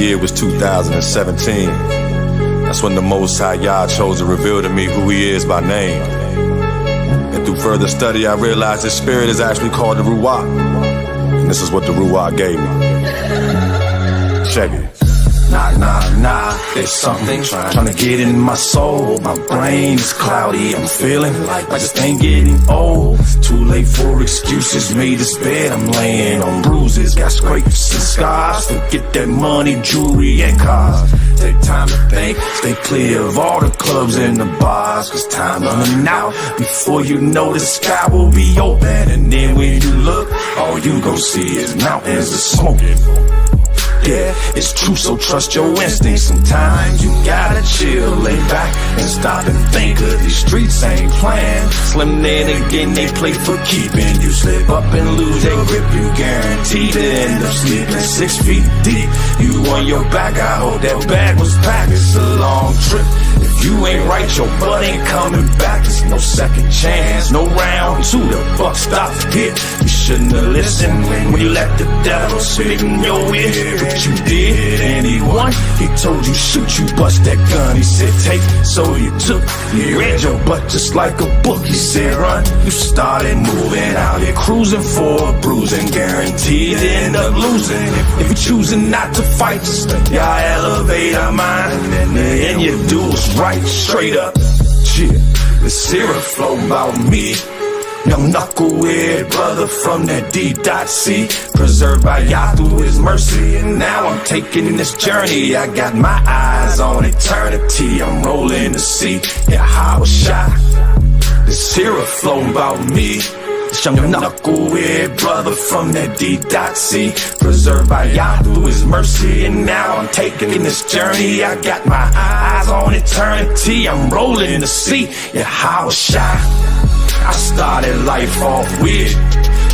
year was 2017. That's when the Most High Yah chose to reveal to me who He is by name. And through further study, I realized His spirit is actually called the Ruach. And this is what the Ruach gave me. Check it. Nah, there's something trying to get in my soul. My brain is cloudy, I'm feeling like I just ain't getting old. It's too late for excuses, made this bed, I'm laying on bruises. Got scrapes and scars, forget that money, jewelry and cars. Take time to think, stay clear of all the clubs and the bars, cause time running out. Before you know, the sky will be open, and then when you look, all you gon' see is mountains of smoking. Yeah, it's true, so trust your instincts. Sometimes you gotta chill, lay back and stop and think, cause these streets ain't playing. Slim then again, they play for keeping. You slip up and lose their grip, you guaranteed to end up sleeping 6 feet deep. You on your back, I hope that bag was packed. It's a long trip. If you ain't right, your butt ain't coming back. There's no second chance, no round two, the buck stops here. You shouldn't have listened when you let the devil spit in your ear. But you did, anyone? He told you shoot, you bust that gun. He said take, so you took. He read your butt just like a book. He said run, you started moving out here cruising for a bruising, guaranteed to end up losing. If you're choosing not to fight, just y'all elevate our mind, and you do what's right, straight up. Yeah, the syrup flow about me. Young knucklehead brother from that D.C. Preserved by Yah through His mercy. And now I'm taking this journey. I got my eyes on eternity. I'm rolling the sea. Yeah, how was shot. The syrup flow about me. This young knucklehead brother from that D.C. Preserved by Yah through His mercy. And now I'm taking this journey. I got my eyes on eternity. I'm rolling the sea. Yeah, how was shot. I started life off weird.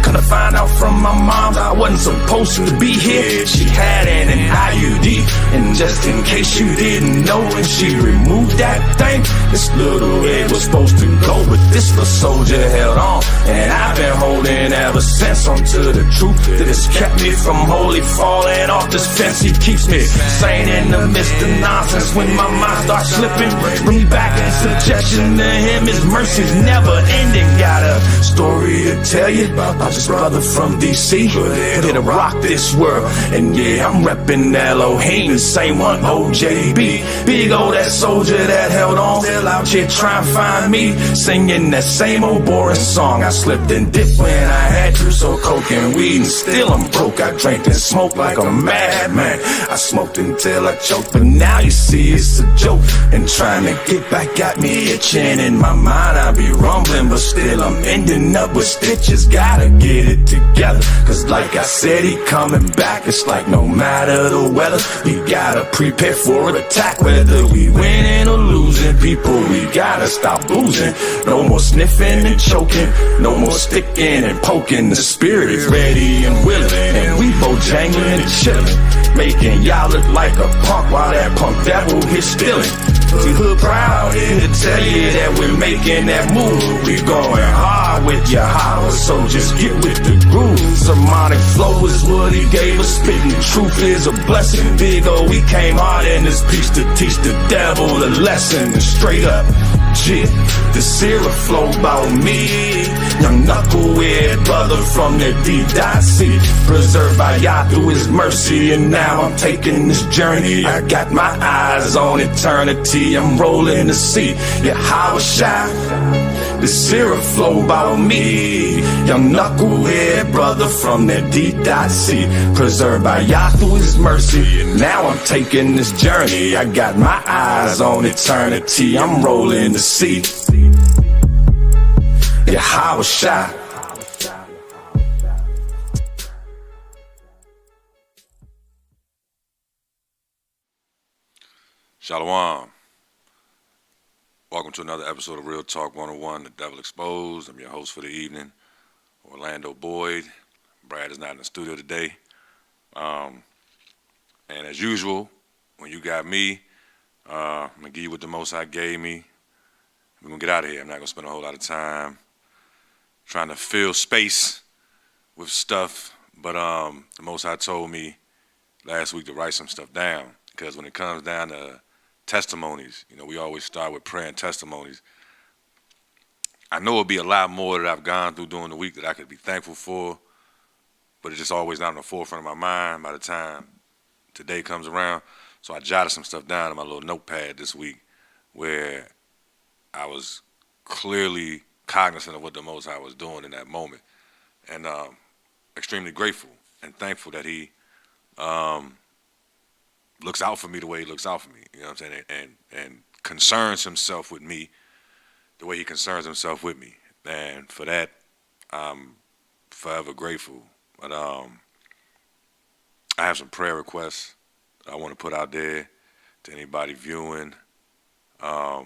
Come to find out from my mom I wasn't supposed to be here. She had an IUD, and just in case you didn't know, when she removed that thing, this little head was supposed to go, but this little soldier held on, and I've been holding ever since on to the truth that has kept me from wholly falling off this fence. He keeps me sane in the midst of nonsense. When my mind starts slipping, bring me back in suggestion to Him. His mercy's never ending. Got a story to tell you about this brother from D.C. Here to rock this world. And yeah, I'm reppin' Elohim, the same one, OJB. Big old that soldier that held on, still out here trying to find me, singing that same old boring song. I slipped and dipped when I had to, so coke and weed, and still I'm broke. I drank and smoked like a madman. I smoked until I choked, but now you see it's a joke. And trying to get back got me itching. In my mind I be rumbling, but still I'm ending up with stitches. Gotta get it together, cause like I said, He coming back. It's like no matter the weather, we gotta prepare for an attack. Whether we winning or losing, people, we gotta stop boozing. No more sniffing and choking, no more sticking and poking. The spirit is ready and willing, and we both jangling and chilling, making y'all look like a punk while that punk devil here stealing. We hood proud here to tell you that we're making that move. We going hard with your holler, so just get with the groove. Sermonic flow is what He gave us. Spitting the truth is a blessing. Big O, we came hard in this piece to teach the devil a lesson. And straight up, yeah, the syrup flow about me. Young knucklehead brother from the D.C. Preserved by Yah through His mercy. And now I'm taking this journey. I got my eyes on eternity. I'm rolling the sea. Yeah, how was shy. The syrup flow about me. Young knucklehead brother from the D.C. Preserved by Yah through His mercy. Now I'm taking this journey. I got my eyes on eternity. I'm rolling the sea. Yeah, how was shy. Shalom. Welcome to another episode of Real Talk 101, The Devil Exposed. I'm your host for the evening, Orlando Boyd. Brad is not in the studio today. And as usual, when you got me, I'm going to give you what the Most High gave me. We're going to get out of here. I'm not going to spend a whole lot of time trying to fill space with stuff. But the Most High told me last week to write some stuff down, because when it comes down to testimonies, we always start with prayer and testimonies. I know it'll be a lot more that I've gone through during the week that I could be thankful for, but it's just always not on the forefront of my mind by the time today comes around. So I jotted some stuff down in my little notepad this week where I was clearly cognizant of what the Most High was doing in that moment, and extremely grateful and thankful that He looks out for me the way He looks out for me. You know what I'm saying? And concerns Himself with me the way He concerns Himself with me, and for that I'm forever grateful. But I have some prayer requests I want to put out there to anybody viewing. I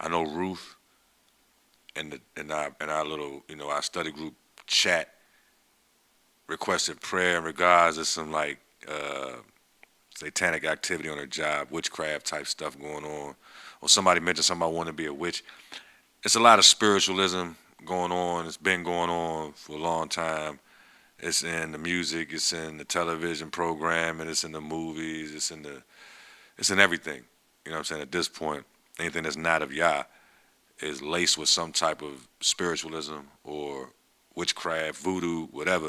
know Ruth in our little, our study group chat requested prayer in regards to some satanic activity on her job, witchcraft type stuff going on. Or somebody mentioned somebody wanting to be a witch. It's a lot of spiritualism going on. It's been going on for a long time. It's in the music, it's in the television program, and it's in the movies, it's in everything. You know what I'm saying? At this point, anything that's not of Yah is laced with some type of spiritualism or witchcraft, voodoo, whatever,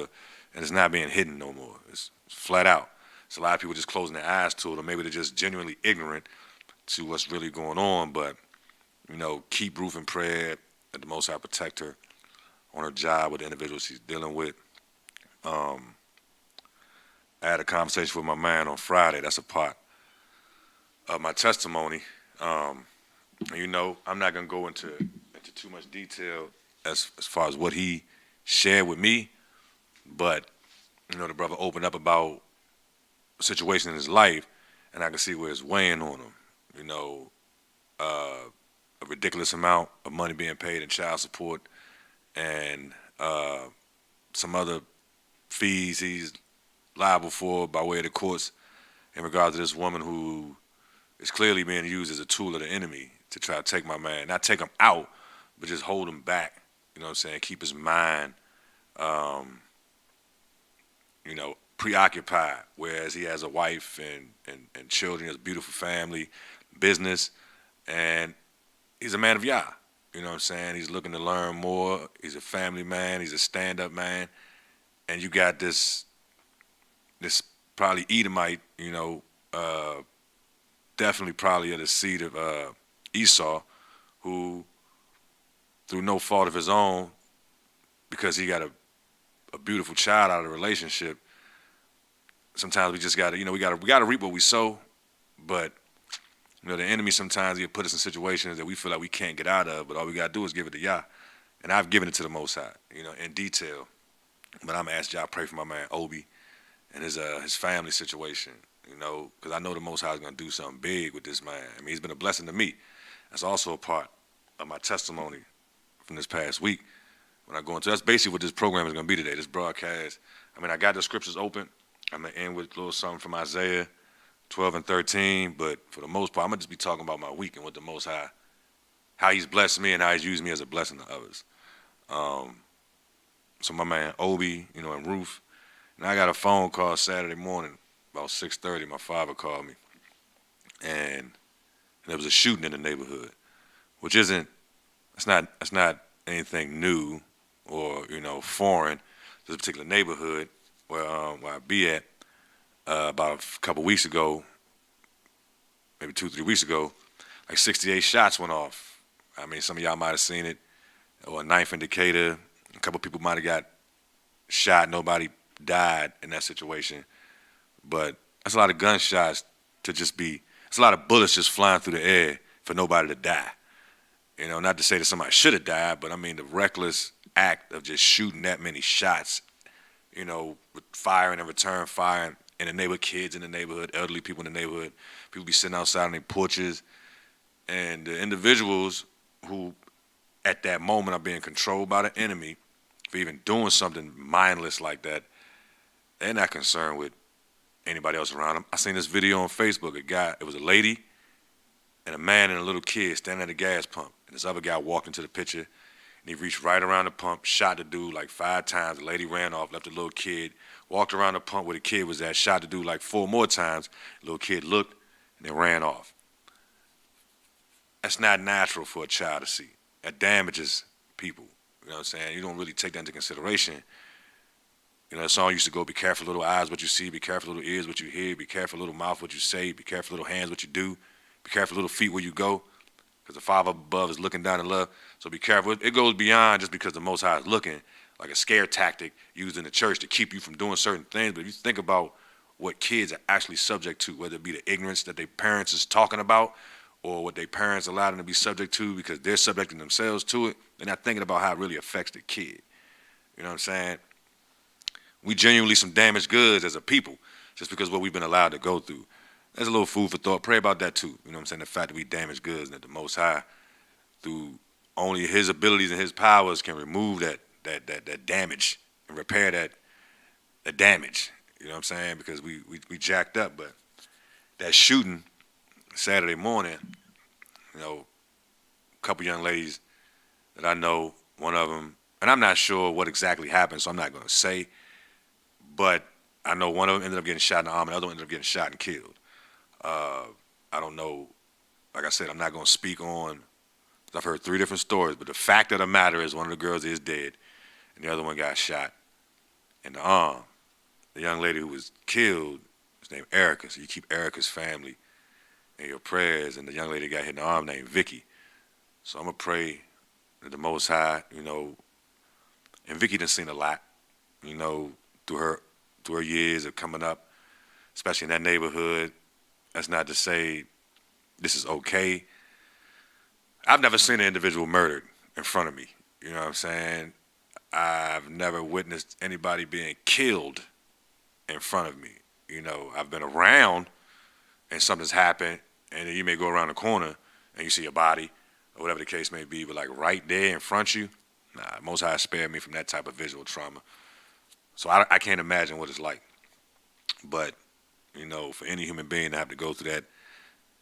and it's not being hidden no more. It's flat out. It's a lot of people just closing their eyes to it, or maybe they're just genuinely ignorant to what's really going on. But, keep Ruth in prayer that the Most High protect her on her job with the individuals she's dealing with. I had a conversation with my man on Friday. That's a part of my testimony. I'm not going to go into too much detail as far as what he shared with me, but, the brother opened up about a situation in his life, and I can see where it's weighing on him. A ridiculous amount of money being paid in child support and some other fees he's liable for by way of the courts in regards to this woman who is clearly being used as a tool of the enemy to try to take my man, not take him out, but just hold him back, keep his mind, preoccupied, whereas he has a wife and children, he has a beautiful family, business, and he's a man of Yah. He's looking to learn more. He's a family man. He's a stand-up man. And you got this probably Edomite, definitely probably of the seed of Esau, who, through no fault of his own, because he got a beautiful child out of the relationship, sometimes we just got to, we got to reap what we sow, but the enemy sometimes he'll put us in situations that we feel like we can't get out of, but all we got to do is give it to Yah. And I've given it to the Most High, in detail. But I'm going to ask y'all pray for my man Obi and his family situation, because I know the Most High is going to do something big with this man. I mean, he's been a blessing to me. That's also a part of my testimony from this past week. When I go into, that's basically what this program is going to be today, this broadcast. I mean, I got the scriptures open. I'm going to end with a little something from Isaiah 12 and 13, but for the most part, I'm going to just be talking about my week and what the Most High, how He's blessed me and how He's used me as a blessing to others. So my man Obi, and Ruth, and I got a phone call Saturday morning about 6:30. My father called me, and there was a shooting in the neighborhood, which it's not anything new or foreign. This particular neighborhood where I be at about a couple weeks ago, maybe 2-3 weeks ago, like 68 shots went off. I mean, some of y'all might have seen it, or a knife in Decatur. A couple people might have got shot. Nobody died in that situation. But that's a lot of gunshots to just be, it's a lot of bullets just flying through the air for nobody to die. Not to say that somebody should have died, but I mean the reckless act of just shooting that many shots, firing and return firing in the neighborhood, kids in the neighborhood, elderly people in the neighborhood, people be sitting outside on their porches, and the individuals who at that moment are being controlled by the enemy for even doing something mindless like that, they're not concerned with anybody else around them. I seen this video on Facebook. It was a lady and a man and a little kid standing at a gas pump. And this other guy walked into the picture, and he reached right around the pump, shot the dude like 5 times. The lady ran off, left the little kid walked around the pump where the kid was at, shot the dude like 4 more times. Little kid looked and then ran off. That's not natural for a child to see. That damages people. You know what I'm saying? You don't really take that into consideration. You know, the song used to go, be careful little eyes what you see, be careful little ears what you hear, be careful little mouth what you say, be careful little hands what you do, be careful little feet where you go, because the Father above is looking down in love. So be careful. It goes beyond just because the Most High is looking, like a scare tactic used in the church to keep you from doing certain things. But if you think about what kids are actually subject to, whether it be the ignorance that their parents is talking about or what their parents allow them to be subject to because they're subjecting themselves to it, they're not thinking about how it really affects the kid. You know what I'm saying? We genuinely some damaged goods as a people just because of what we've been allowed to go through. There's a little food for thought. Pray about that too. You know what I'm saying? The fact that we damaged goods and that the Most High, through only his abilities and his powers, can remove that damage and repair that damage. You know what I'm saying? Because we jacked up. But that shooting Saturday morning, you know, a couple young ladies that I know, one of them, and I'm not sure what exactly happened, so I'm not going to say, but I know one of them ended up getting shot in the arm and the other one ended up getting shot and killed. I don't know. Like I said, I'm not going to speak on, I've heard 3 different stories, but the fact of the matter is one of the girls is dead and the other one got shot in the arm. The young lady who was killed is named Erica, so you keep Erica's family in your prayers, and the young lady got hit in the arm named Vicky. So I'm going to pray that the Most High, you know, and Vicky done seen a lot, you know, through her years of coming up, especially in that neighborhood. That's not to say this is okay. I've never seen an individual murdered in front of me. You know what I'm saying? I've never witnessed anybody being killed in front of me. You know, I've been around and something's happened, and then you may go around the corner and you see a body or whatever the case may be, but like right there in front of you, nah, Most High spared me from that type of visual trauma. So I can't imagine what it's like. But, you know, for any human being to have to go through that,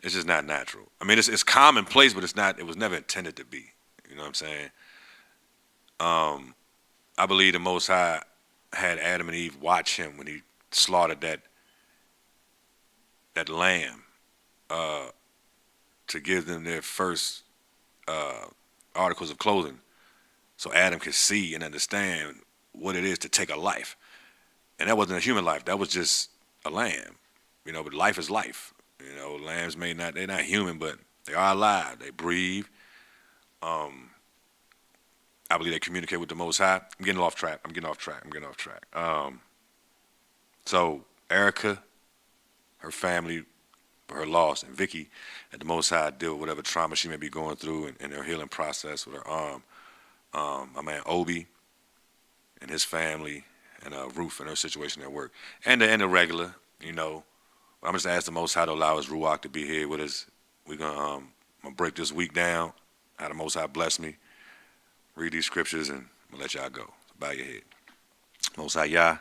it's just not natural. I mean, it's commonplace, but it was never intended to be. You know what I'm saying? I believe the Most High had Adam and Eve watch him when he slaughtered that lamb to give them their first articles of clothing so Adam could see and understand what it is to take a life. And that wasn't a human life. That was just a lamb. You know, but life is life. You know, lambs they're not human, but they are alive. They breathe. I believe they communicate with the Most High. I'm getting off track. So Erica, her family, her loss, and Vicky, at the Most High, deal with whatever trauma she may be going through in her healing process with her arm. My man Obi and his family, and Ruth and her situation at work, and the regular, you know. I'm just asking the Most High to allow his Ruach to be here with us. We're gonna break this week down. How the Most High bless me. Read these scriptures, and I'm gonna let y'all go. So bow your head. Most High Yah,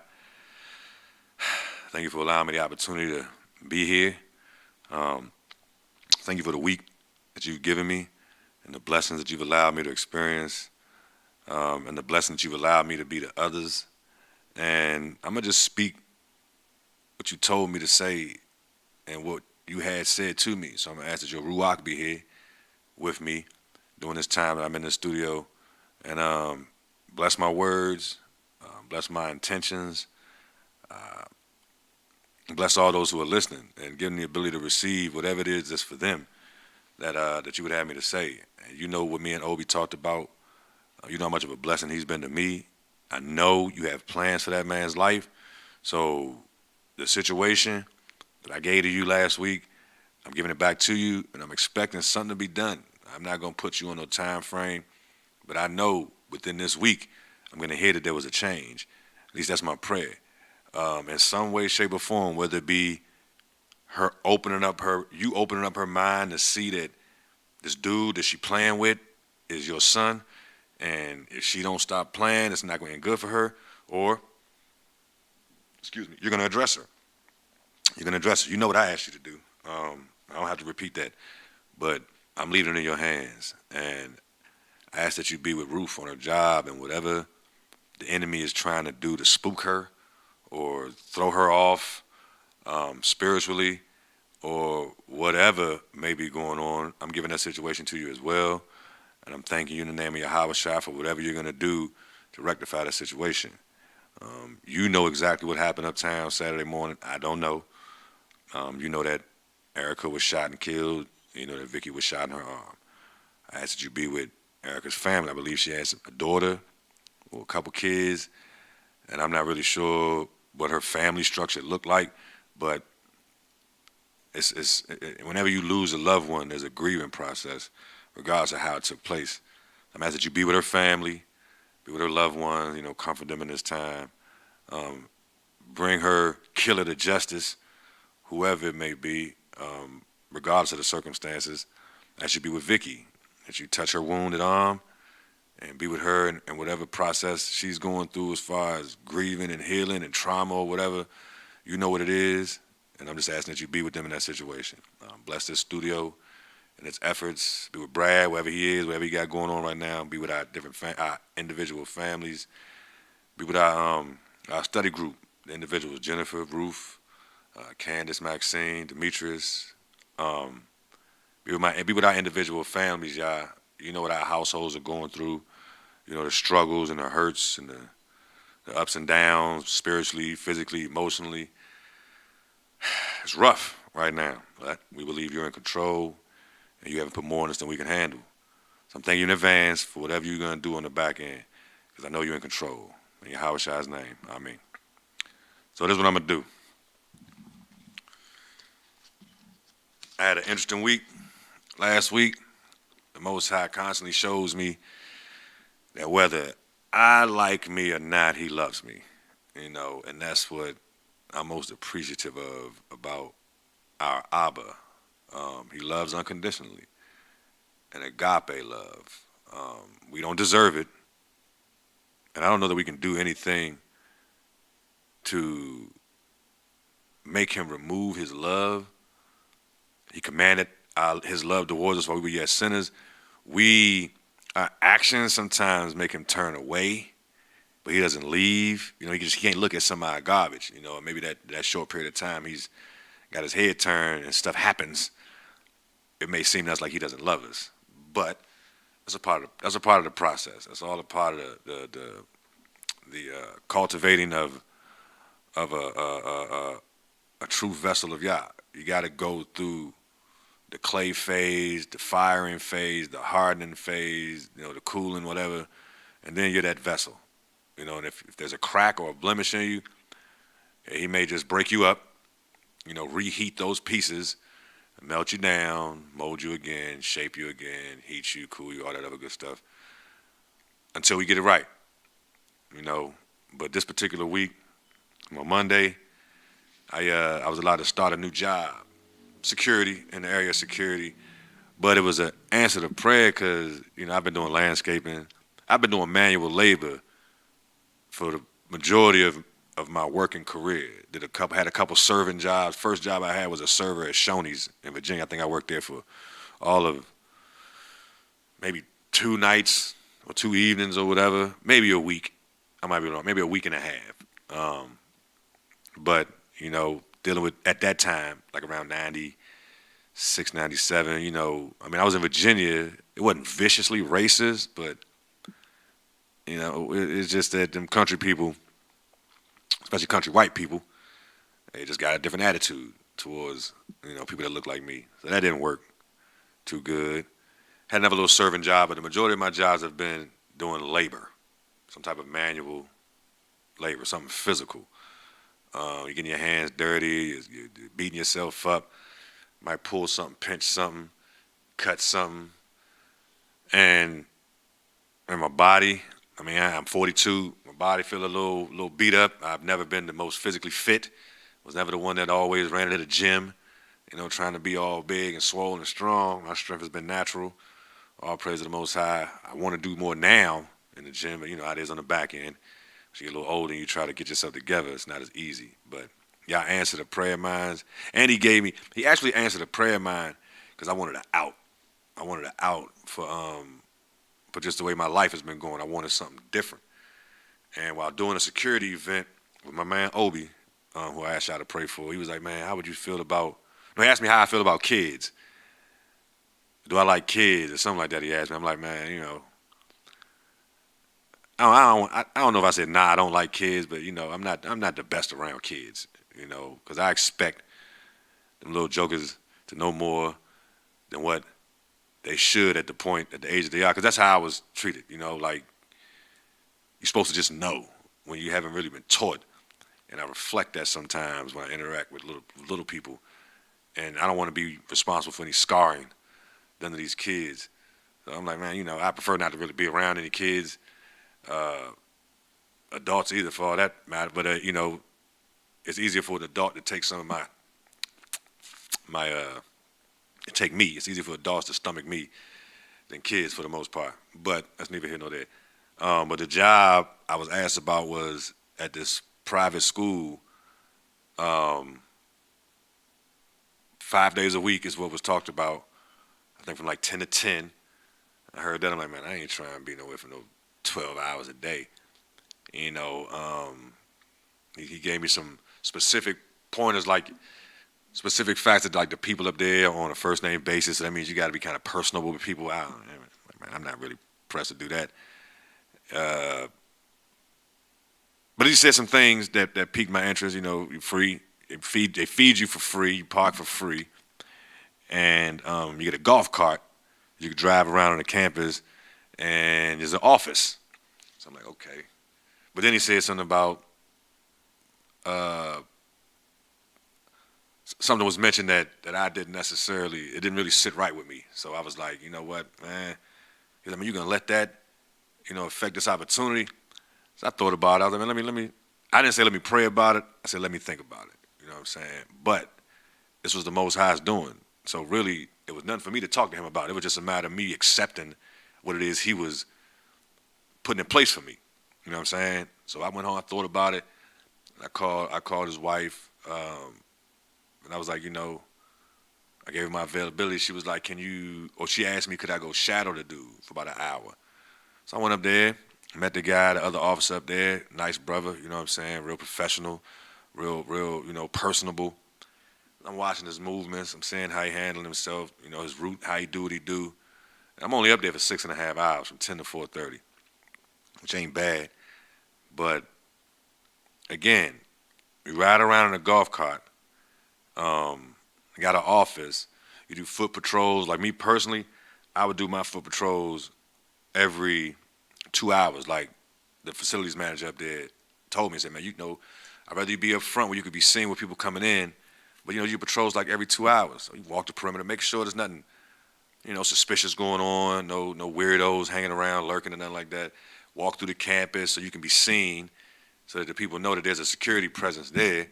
thank you for allowing me the opportunity to be here. Thank you for the week that you've given me and the blessings that you've allowed me to experience, and the blessing that you've allowed me to be to others. And I'm going to just speak what you told me to say and what you had said to me. So I'm going to ask that your Ruach be here with me during this time that I'm in the studio, and bless my words, bless my intentions, bless all those who are listening, and give them the ability to receive whatever it is that's for them that you would have me to say. And you know what me and Obi talked about. You know how much of a blessing he's been to me. I know you have plans for that man's life. So the situation that I gave to you last week, I'm giving it back to you, and I'm expecting something to be done. I'm not going to put you on no time frame, but I know within this week I'm going to hear that there was a change. At least that's my prayer. In some way, shape, or form, whether it be you opening up her mind to see that this dude that she playing with is your son, and if she don't stop playing, it's not going to end good for her. Or, you're going to address her. You know what I asked you to do. I don't have to repeat that. But I'm leaving it in your hands. And I ask that you be with Ruth on her job, and whatever the enemy is trying to do to spook her or throw her off spiritually or whatever may be going on. I'm giving that situation to you as well. And I'm thanking you in the name of Yahweh Shai for whatever you're going to do to rectify that situation. You know exactly what happened uptown Saturday morning. I don't know. You know that Erica was shot and killed. You know that Vicky was shot in her arm. I asked that you be with Erica's family. I believe she has a daughter or a couple kids, and I'm not really sure what her family structure looked like, but whenever you lose a loved one, there's a grieving process, regardless of how it took place. I'm asking that you be with her family, be with her loved ones, comfort them in this time. Bring her killer to justice, whoever it may be, regardless of the circumstances. I should be with Vicky, that you touch her wounded arm and be with her in whatever process she's going through as far as grieving and healing and trauma or whatever. You know what it is, and I'm just asking that you be with them in that situation. Bless this studio and its efforts. Be with Brad, wherever he is, whatever he got going on right now. Be with our our individual families. Be with our study group, the individuals, Jennifer, Ruth, Candace, Maxine, Demetrius. Be with our individual families, y'all. You know what our households are going through. You know the struggles and the hurts and the ups and downs, spiritually, physically, emotionally. It's rough right now, but we believe you're in control and you haven't put more on us than we can handle. So I'm thanking you in advance for whatever you're going to do on the back end, because I know you're in control. In Yahweh Shai's name, amen. So this is what I'm going to do. I had an interesting week last week. The Most High constantly shows me that whether I like me or not, he loves me, and that's what I'm most appreciative of about our Abba. He loves unconditionally, an agape love. We don't deserve it, and I don't know that we can do anything to make him remove his love. He commanded his love towards us while we were yet sinners. Our actions sometimes make him turn away, but he doesn't leave. He can't look at somebody garbage. Maybe that short period of time he's got his head turned and stuff happens. It may seem to us like he doesn't love us, but that's a part of the process. That's all a part of the cultivating of a true vessel of Yah. You got to go through the clay phase, the firing phase, the hardening phase, the cooling, whatever, and then you're that vessel. And if there's a crack or a blemish in you, he may just break you up, reheat those pieces, melt you down, mold you again, shape you again, heat you, cool you, all that other good stuff, until we get it right. But this particular week, on Monday, I was allowed to start a new job. Security, in the area of security, but it was an answer to prayer because I've been doing landscaping, I've been doing manual labor for the majority of my working career. Had a couple serving jobs. First job I had was a server at Shoney's in Virginia. I think I worked there for all of maybe 2 nights or 2 evenings or whatever, maybe a week. I might be wrong, maybe a week and a half. But dealing with, at that time, like around 96, 97, I was in Virginia. It wasn't viciously racist, but, it's just that them country people, especially country white people, they just got a different attitude towards, people that look like me. So that didn't work too good. Had another little serving job, but the majority of my jobs have been doing labor, some type of manual labor, something physical. You're getting your hands dirty, you're beating yourself up, might pull something, pinch something, cut something. And my body, I'm 42, my body feel a little beat up. I've never been the most physically fit. Was never the one that always ran to the gym, trying to be all big and swollen and strong. My strength has been natural. All praise to the Most High. I want to do more now in the gym, but how it is on the back end. As you get a little older and you try to get yourself together, it's not as easy. But Yah answered the prayer of mine. And he actually answered a prayer of mine because I wanted an out. I wanted an out for just the way my life has been going. I wanted something different. And while doing a security event with my man Obi, who I asked y'all to pray for. He was like, man, how would you feel about, no, he asked me how I feel about kids. Do I like kids or something like that? He asked me. I'm like, man, I don't know if I said nah, I don't like kids, but I'm not the best around kids, because I expect them little jokers to know more than what they should at the age that they are, because that's how I was treated. Like you're supposed to just know when you haven't really been taught, and I reflect that sometimes when I interact with little people, and I don't want to be responsible for any scarring done to these kids. So I'm like, man, I prefer not to really be around any kids. Adults either, for all that matter, but it's easier for an adult to take some of take me. It's easier for adults to stomach me than kids for the most part. But that's neither here nor there. But the job I was asked about was at this private school. 5 days a week is what was talked about. I think from like 10 to 10. I heard that. I'm like, man, I ain't trying to be nowhere for no 12 hours a day. He gave me some specific pointers, like specific facts that like the people up there on a first name basis. So that means you got to be kind of personable with people. I'm not really pressed to do that. But he said some things that piqued my interest. You're free. They feed you for free. You park for free, and you get a golf cart. You can drive around on the campus, and there's an office. So I'm like, okay. But then he said something about something was mentioned that I didn't necessarily, it didn't really sit right with me. So I was like, you know what, man? He's like, you're gonna let that, affect this opportunity? So I thought about it. I was like, man, let me. I didn't say let me pray about it. I said let me think about it. You know what I'm saying? But this was the Most High's doing. So really, it was nothing for me to talk to him about. It was just a matter of me accepting what it is he was putting in place for me. You know what I'm saying? So I went home, I thought about it. I called his wife, and I was like, I gave her my availability. She was like, she asked me, could I go shadow the dude for about an hour? So I went up there, met the guy, the other officer up there, nice brother, you know what I'm saying, real professional, real, personable. I'm watching his movements. I'm seeing how he handled himself, his route, how he do what he do. And I'm only up there for 6.5 hours, from 10 to 4:30, which ain't bad. But again, we ride around in a golf cart. Got an office. You do foot patrols. Like me personally, I would do my foot patrols every 2 hours. Like the facilities manager up there told me, he said, man, I'd rather you be up front where you could be seen with people coming in, but you patrols like every 2 hours. So you walk the perimeter, make sure there's nothing, suspicious going on, no weirdos hanging around, lurking or nothing like that. Walk through the campus so you can be seen, so that the people know that there's a security presence there.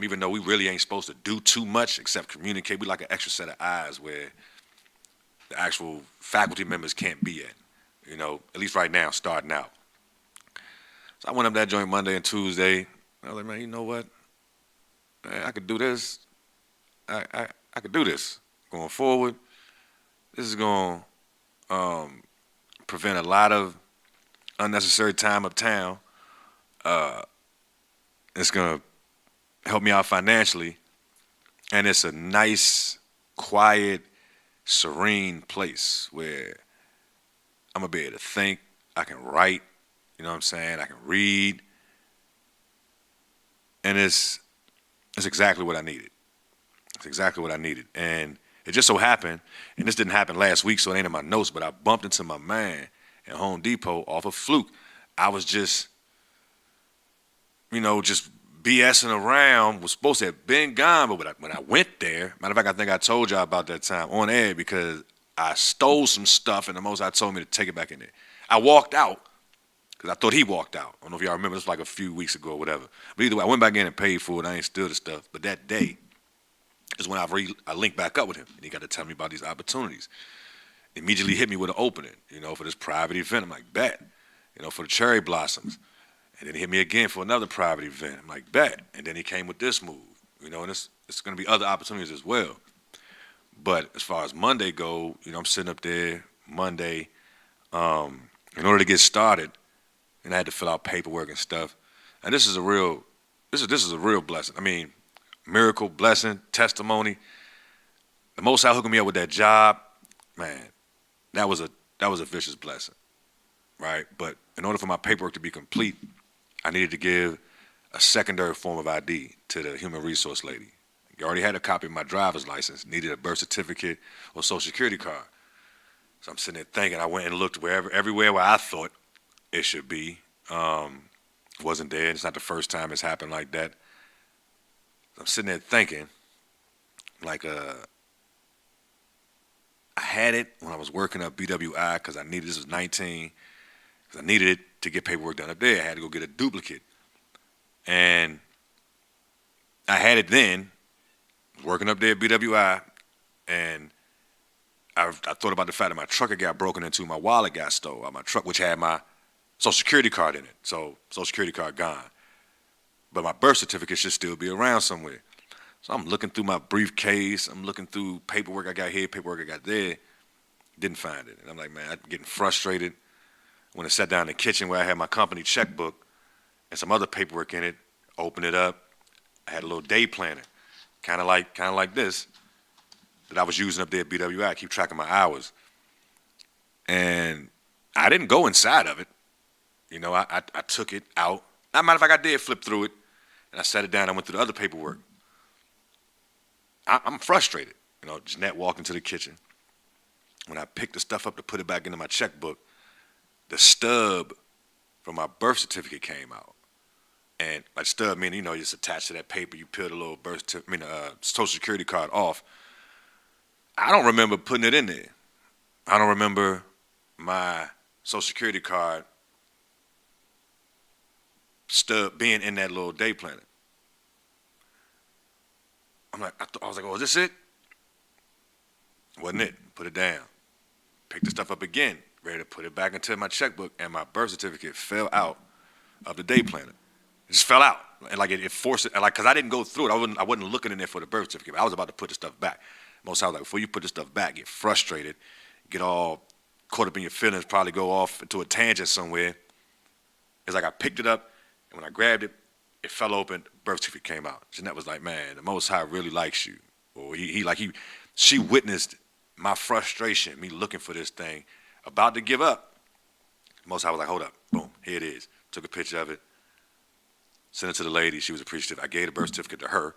Even though we really ain't supposed to do too much except communicate, we like an extra set of eyes where the actual faculty members can't be at, at least right now, starting out. So I went up that joint Monday and Tuesday. I was like, man, you know what? Man, I could do this. I could do this going forward. This is going to prevent a lot of unnecessary time uptown. It's going to help me out financially, and it's a nice, quiet, serene place where I'm going to be able to think, I can write, you know what I'm saying, I can read, and it's exactly what I needed. It's exactly what I needed, and it just so happened, and this didn't happen last week, so it ain't in my notes, but I bumped into my man at Home Depot off a fluke. I was just, just BSing around, was supposed to have been gone, but when I went there, matter of fact, I think I told y'all about that time on air because I stole some stuff and the Most High told me to take it back in there. I walked out because I thought he walked out. I don't know if y'all remember, this was like a few weeks ago or whatever. But either way, I went back in and paid for it. I ain't steal the stuff. But that day is when I linked back up with him, and he got to tell me about these opportunities. Immediately hit me with an opening, for this private event. I'm like, bet, for the cherry blossoms. And then he hit me again for another private event. I'm like, bet. And then he came with this move, and it's going to be other opportunities as well. But as far as Monday go, I'm sitting up there Monday. In order to get started, and I had to fill out paperwork and stuff. And this is a real this is a real blessing. I mean, miracle, blessing, testimony. The Most High hooking me up with that job, man, that was a vicious blessing, right? But in order for my paperwork to be complete, I needed to give a secondary form of ID to the human resource lady. You already had a copy of my driver's license, needed a birth certificate or social security card. So I'm sitting there thinking, I went and looked everywhere where I thought it should be. Wasn't there. It's not the first time it's happened like that. I'm sitting there thinking, like, I had it when I was working up BWI because I needed, this was 19, because I needed it to get paperwork done up there. I had to go get a duplicate. And I had it then, working up there at BWI, and I thought about the fact that my truck had got broken into, my wallet got stolen, my truck, which had my social security card in it. So social security card gone. But my birth certificate should still be around somewhere. So I'm looking through my briefcase. I'm looking through paperwork I got here, paperwork I got there. Didn't find it. And I'm like, man, I'm getting frustrated. When I sat down in the kitchen where I had my company checkbook and some other paperwork in it, opened it up. I had a little day planner, kind of like this, that I was using up there at BWI. I keep track of my hours. And I didn't go inside of it. You know, I took it out. Not matter of fact, I did flip through it, and I set it down. I went through the other paperwork. I'm frustrated. You know, Jeanette walked into the kitchen. When I picked the stuff up to put it back into my checkbook, the stub from my birth certificate came out. And like stub meaning, you know, you just attach to that paper, you peel the little social security card off. I don't remember putting it in there. I don't remember my social security card stub being in that little day planner. I'm like, I was like, oh, is this it? Wasn't it? Put it down. Picked the stuff up again, ready to put it back into my checkbook, and my birth certificate fell out of the day planner. It just fell out, and like it forced it, like, cause I didn't go through it. I wasn't looking in there for the birth certificate. I was about to put the stuff back. Most times, like, before you put the stuff back, get frustrated, get all caught up in your feelings, probably go off into a tangent somewhere. It's like I picked it up, and when I grabbed it, it fell open. Birth certificate came out. Jeanette was like, "Man, the Most High really likes you." Or she witnessed my frustration, me looking for this thing, about to give up. The Most High was like, "Hold up, boom, here it is." Took a picture of it, sent it to the lady. She was appreciative. I gave the birth certificate to her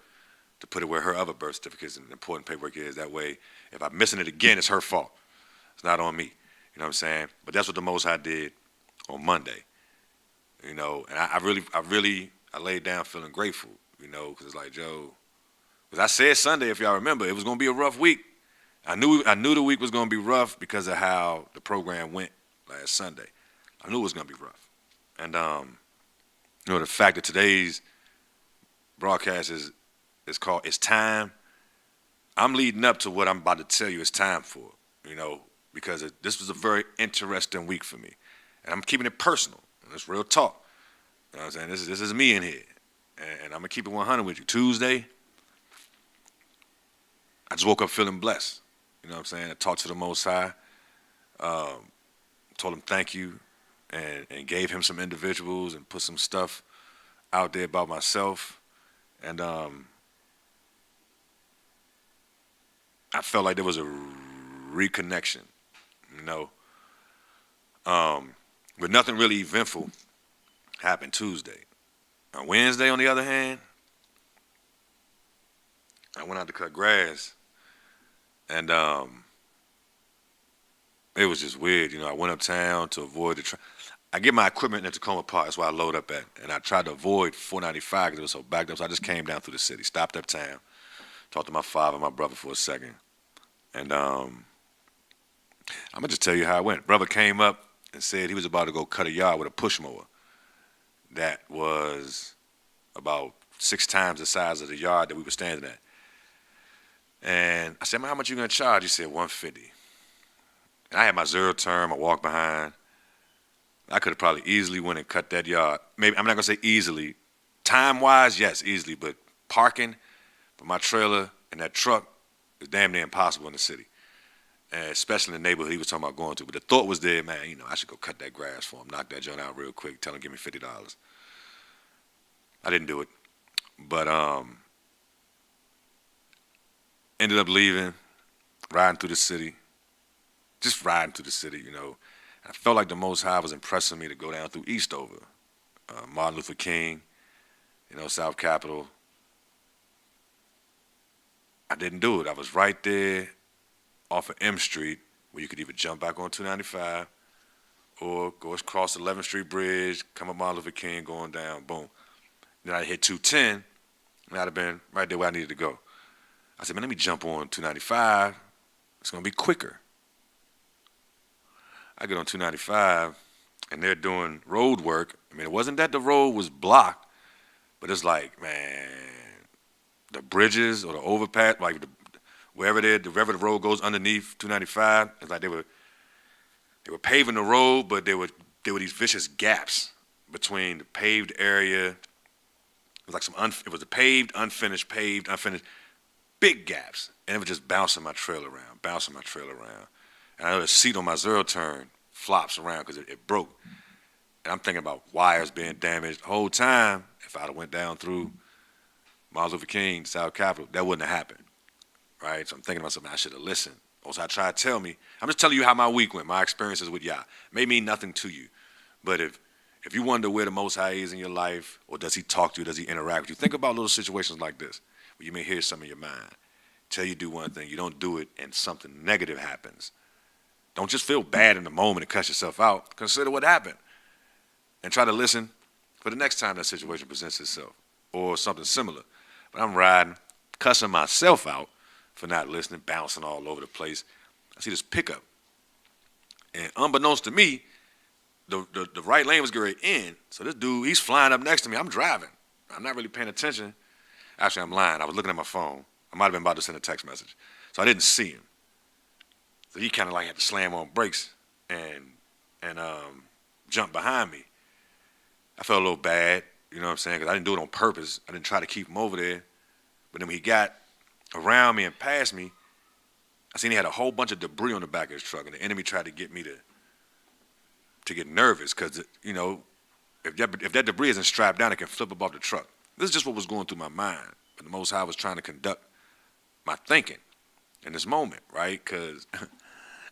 to put it where her other birth certificates and important paperwork is. That way, if I'm missing it again, it's her fault. It's not on me. You know what I'm saying? But that's what the Most High did on Monday. You know, and I laid down feeling grateful, you know, because it's like, Joe, because I said Sunday, if y'all remember, it was going to be a rough week. I knew the week was going to be rough because of how the program went last Sunday. I knew it was going to be rough. And, you know, the fact that today's broadcast is called It's Time, I'm leading up to what I'm about to tell you it's time for, you know, because this was a very interesting week for me. And I'm keeping it personal. It's real talk. You know what I'm saying? This is me in here. And I'm going to keep it 100 with you. Tuesday, I just woke up feeling blessed. You know what I'm saying? I talked to the Most High, told him thank you, and gave him some individuals and put some stuff out there about myself. And I felt like there was a reconnection, you know. But nothing really eventful happened Tuesday. On Wednesday, on the other hand, I went out to cut grass, and it was just weird. You know, I went uptown to avoid the I get my equipment in Tacoma Park. That's where I load up at. And I tried to avoid 495 because it was so backed up. So I just came down through the city, stopped uptown, talked to my father and my brother for a second. And I'm going to just tell you how it went. Brother came up and said he was about to go cut a yard with a push mower that was about 6 times the size of the yard that we were standing at. And I said, "Man, how much you going to charge?" He said, $150. And I had my zero term, I walked behind. I could have probably easily went and cut that yard. Maybe, I'm not going to say easily. Time-wise, yes, easily. But parking for my trailer and that truck is damn near impossible in the city. And especially in the neighborhood he was talking about going to. But the thought was there, man, you know, I should go cut that grass for him, knock that joint out real quick, tell him give me $50. I didn't do it. But ended up leaving, riding through the city, just riding through the city, you know. I felt like the Most High was impressing me to go down through Eastover, Martin Luther King, you know, South Capitol. I didn't do it. I was right there off of M Street where you could either jump back on 295 or go across the 11th Street Bridge, come up Martin Luther King, going down, boom. Then I hit 210, and I'd have been right there where I needed to go. I said, man, let me jump on 295. It's going to be quicker. I get on 295, and they're doing road work. I mean, it wasn't that the road was blocked, but it's like, man, the bridges or the overpass, like wherever the road goes underneath 295, it's like they were paving the road, but there were these vicious gaps between the paved area. It was like it was a paved, unfinished, big gaps, and it was just bouncing my trail around. And I know the seat on my zero turn flops around because it broke. And I'm thinking about wires being damaged. The whole time, if I'd have went down through Martin Luther King, South Capitol, that wouldn't have happened, right? So I'm thinking to myself, man, I should have listened. Also, I tried to tell me, I'm just telling you how my week went, my experiences with Yah. May mean nothing to you, but if you wonder where the Most High is in your life, or does he talk to you, does he interact with you, think about little situations like this, where you may hear something in your mind. Tell you do one thing, you don't do it, and something negative happens. Don't just feel bad in the moment and cuss yourself out. Consider what happened. And try to listen for the next time that situation presents itself, or something similar. But I'm riding, cussing myself out for not listening, bouncing all over the place. I see this pickup. And unbeknownst to me, the right lane was getting in. So this dude, he's flying up next to me. I'm driving. I'm not really paying attention. Actually, I'm lying. I was looking at my phone. I might have been about to send a text message. So I didn't see him. So he kind of like had to slam on brakes and jump behind me. I felt a little bad, you know what I'm saying, because I didn't do it on purpose. I didn't try to keep him over there. But then when he got around me and past me, I seen he had a whole bunch of debris on the back of his truck, and the enemy tried to get me to get nervous because, you know, if that debris isn't strapped down, it can flip up off the truck. This is just what was going through my mind. But the Most High was trying to conduct my thinking in this moment, right? Because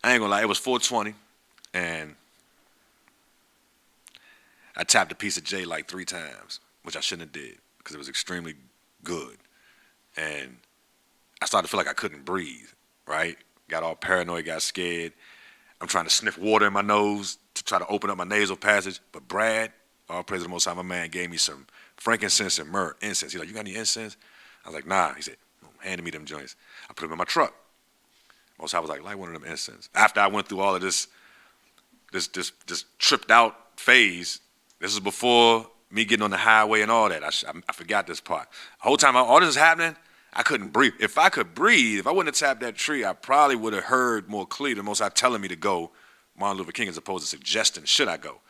I ain't gonna lie, it was 420, and I tapped a piece of J like 3 times, which I shouldn't have did because it was extremely good. And I started to feel like I couldn't breathe, right? Got all paranoid, got scared. I'm trying to sniff water in my nose to try to open up my nasal passage. But Brad, all praise to the Most High, my man, gave me some frankincense and myrrh incense. He's like, you got any incense? I was like, nah. He said, handed me them joints. I put them in my truck. Most High was like, light one of them incense. After I went through all of this tripped out phase, this is before me getting on the highway and all that. I forgot this part. The whole time all this is happening, I couldn't breathe. If I could breathe, if I wouldn't have tapped that tree, I probably would have heard more clearly the Most High telling me to go Martin Luther King as opposed to suggesting should I go.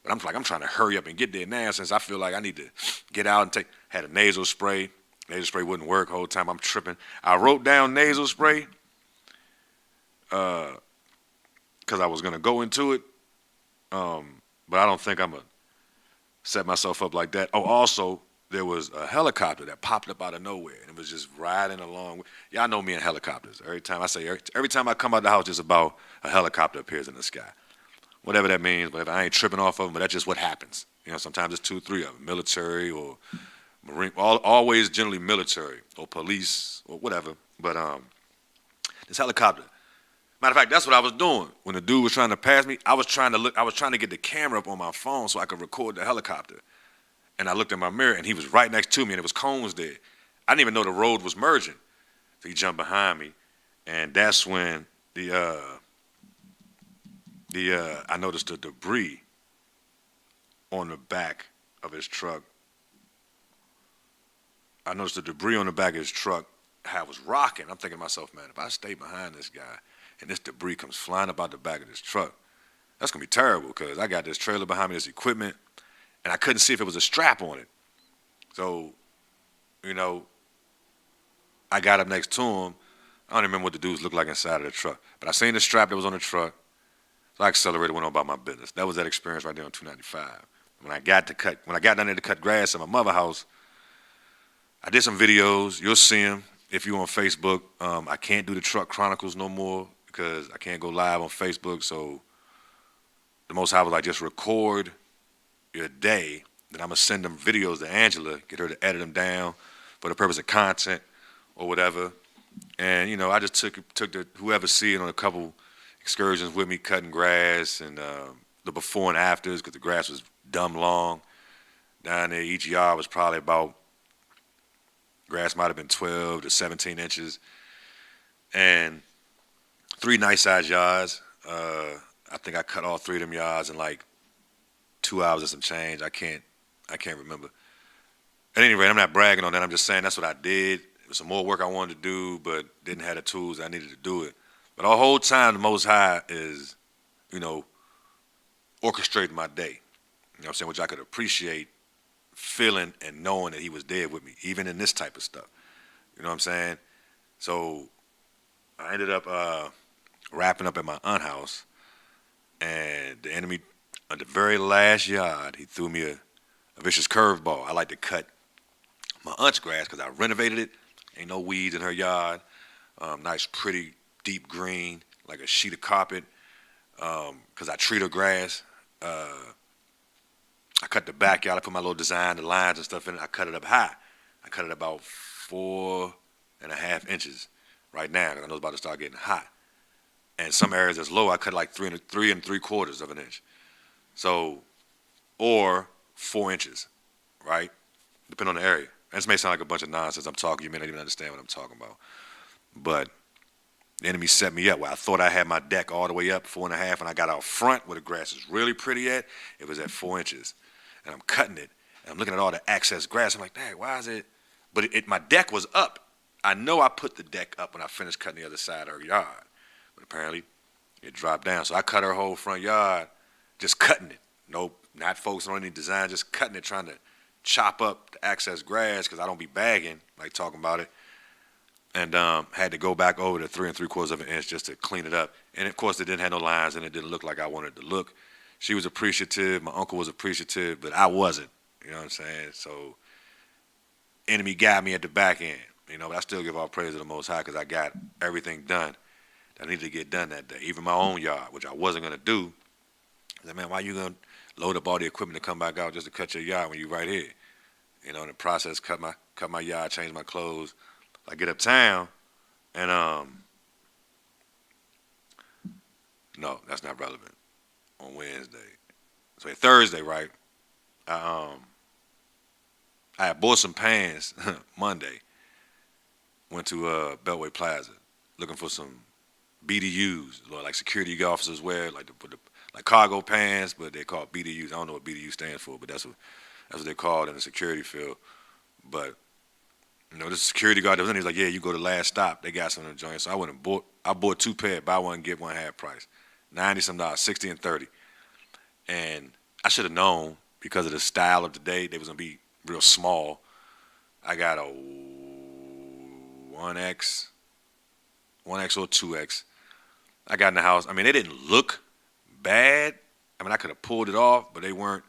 But I'm trying to hurry up and get there now since I feel like I need to get out and had a nasal spray. Nasal spray wouldn't work the whole time. I'm tripping. I wrote down nasal spray because I was going to go into it. But I don't think I'm going to set myself up like that. Oh, also, there was a helicopter that popped up out of nowhere, and it was just riding along. Y'all know me in helicopters. Every time I come out of the house, just about a helicopter appears in the sky. Whatever that means, but I ain't tripping off of them, but that's just what happens. You know, sometimes it's 2, 3 of them, military or Marine, always generally military or police or whatever. But this helicopter, matter of fact, that's what I was doing. When the dude was trying to pass me, I was trying to get the camera up on my phone so I could record the helicopter. And I looked in my mirror, and he was right next to me, and it was cones there. I didn't even know the road was merging. So he jumped behind me, and that's when I noticed the debris on the back of his truck. I noticed the debris on the back of his truck, how it was rocking. I'm thinking to myself, man, if I stay behind this guy and this debris comes flying up out the back of this truck, that's going to be terrible because I got this trailer behind me, this equipment, and I couldn't see if it was a strap on it. So, you know, I got up next to him. I don't even remember what the dudes looked like inside of the truck, but I seen the strap that was on the truck, so I accelerated, went on about my business. That was that experience right there on 295. When I got down there to cut grass at my mother's house, I did some videos. You'll see them if you're on Facebook. I can't do the Truck Chronicles no more because I can't go live on Facebook. So the Most High was like, just record your day. Then I'm going to send them videos to Angela, get her to edit them down for the purpose of content or whatever. And, you know, I just took the whoever see it on a couple excursions with me, cutting grass and the before and afters because the grass was dumb long. Down there, each yard was probably about, grass might have been 12 to 17 inches. And 3 nice-sized yards. I think I cut all 3 of them yards in like 2 hours or some change. I can't remember. At any rate, I'm not bragging on that. I'm just saying that's what I did. It was some more work I wanted to do, but didn't have the tools I needed to do it. But the whole time, the Most High is, you know, orchestrating my day. You know what I'm saying? Which I could appreciate feeling and knowing that he was there with me, even in this type of stuff. You know what I'm saying? So I ended up wrapping up at my aunt's house, and the enemy, on the very last yard, he threw me a vicious curveball. I like to cut my aunt's grass because I renovated it. Ain't no weeds in her yard. Nice, pretty, deep green, like a sheet of carpet, because I treat her grass. I cut the backyard. I put my little design, the lines and stuff in it. I cut it up high. I cut it about 4.5 inches right now because I know it's about to start getting hot. And some areas that's low, I cut like 3 3/4 of an inch. So, or 4 inches, right? Depending on the area. And this may sound like a bunch of nonsense I'm talking. You may not even understand what I'm talking about. But the enemy set me up where I thought I had my deck all the way up 4.5, and I got out front where the grass is really pretty at. It was at 4 inches. And I'm cutting it, and I'm looking at all the excess grass. I'm like, dang, why is it? But my deck was up. I know I put the deck up when I finished cutting the other side of her yard. But apparently, it dropped down. So I cut her whole front yard, just cutting it. Nope, not focusing on any design, just cutting it, trying to chop up the excess grass because I don't be bagging, like talking about it. And had to go back over to 3 3/4 of an inch just to clean it up. And of course, it didn't have no lines and it didn't look like I wanted it to look. She was appreciative. My uncle was appreciative, but I wasn't. You know what I'm saying? So, enemy got me at the back end. You know, but I still give all praise to the Most High because I got everything done that I needed to get done that day. Even my own yard, which I wasn't going to do. I said, man, why you going to load up all the equipment to come back out just to cut your yard when you right here? You know, in the process, cut my yard, change my clothes. I get uptown, and no, that's not relevant. On Wednesday, so Thursday, right? I had bought some pants Monday. Went to Beltway Plaza looking for some BDUs, like security officers wear, like like cargo pants, but they call BDUs. I don't know what BDU stands for, but that's what they're called in the security field. But you know, the security guard was in. He was like, "Yeah, you go to Last Stop. They got some in the joint." So I went and bought. I bought 2 pairs, buy one get one half price, $90-some, $60 and $30. And I should have known because of the style of the day they was gonna be real small. I got a 1X or 2X. I got in the house. I mean, they didn't look bad. I mean, I could have pulled it off, but they weren't.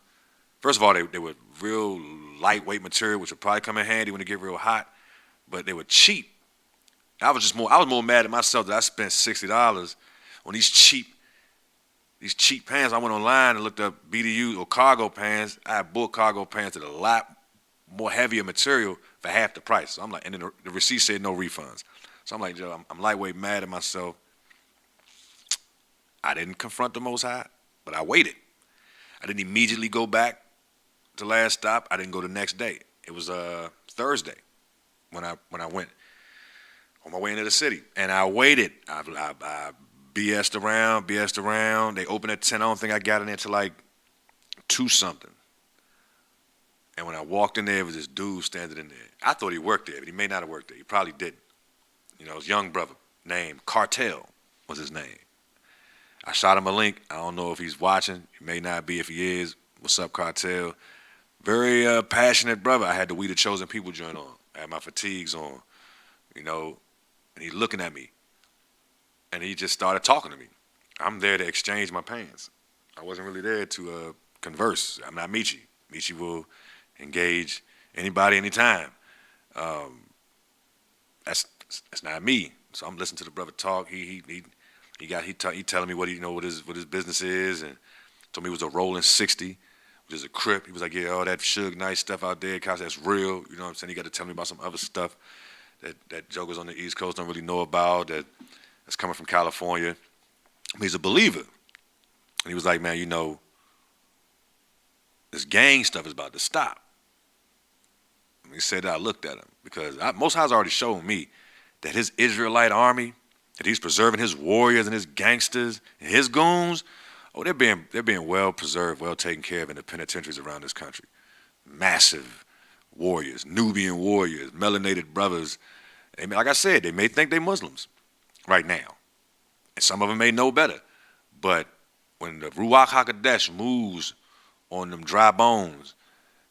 First of all, they were real lightweight material, which would probably come in handy when it get real hot. But they were cheap. I was more mad at myself that I spent $60 on these cheap pants. I went online and looked up BDU or cargo pants. I had bought cargo pants at a lot more heavier material for half the price. So I'm like, and then the receipt said no refunds. So I'm like, Joe, I'm lightweight mad at myself. I didn't confront the Most High, but I waited. I didn't immediately go back to Last Stop. I didn't go the next day. It was Thursday when I went on my way into the city, and I waited. I BS'd around. They opened at 10. I don't think I got in there till like 2-something. And when I walked in there was this dude standing in there. I thought he worked there, but he may not have worked there. He probably didn't. You know, his young brother named Cartel was his name. I shot him a link. I don't know if he's watching. He may not be. If he is, what's up, Cartel? Very passionate brother. I had the We the Chosen People joint on. I had my fatigues on, you know, and he's looking at me. And he just started talking to me. I'm there to exchange my pants. I wasn't really there to converse. I'm not Michi. Michi will engage anybody anytime. That's not me. So I'm listening to the brother talk. He telling me what what his business is, and told me it was a rolling 60, which is a Crip. He was like, yeah, all that Suge Knight stuff out there, cause that's real. You know what I'm saying? He got to tell me about some other stuff that jokers on the East Coast don't really know about, that's coming from California. He's a believer. And he was like, man, this gang stuff is about to stop. And he said that. I looked at him because Most High's already shown me that his Israelite army, that he's preserving his warriors and his gangsters and his goons, they're being well preserved, well taken care of in the penitentiaries around this country. Massive warriors, Nubian warriors, melanated brothers. And like I said, they may think they're Muslims right now. And some of them may know better. But when the Ruach HaKodesh moves on them dry bones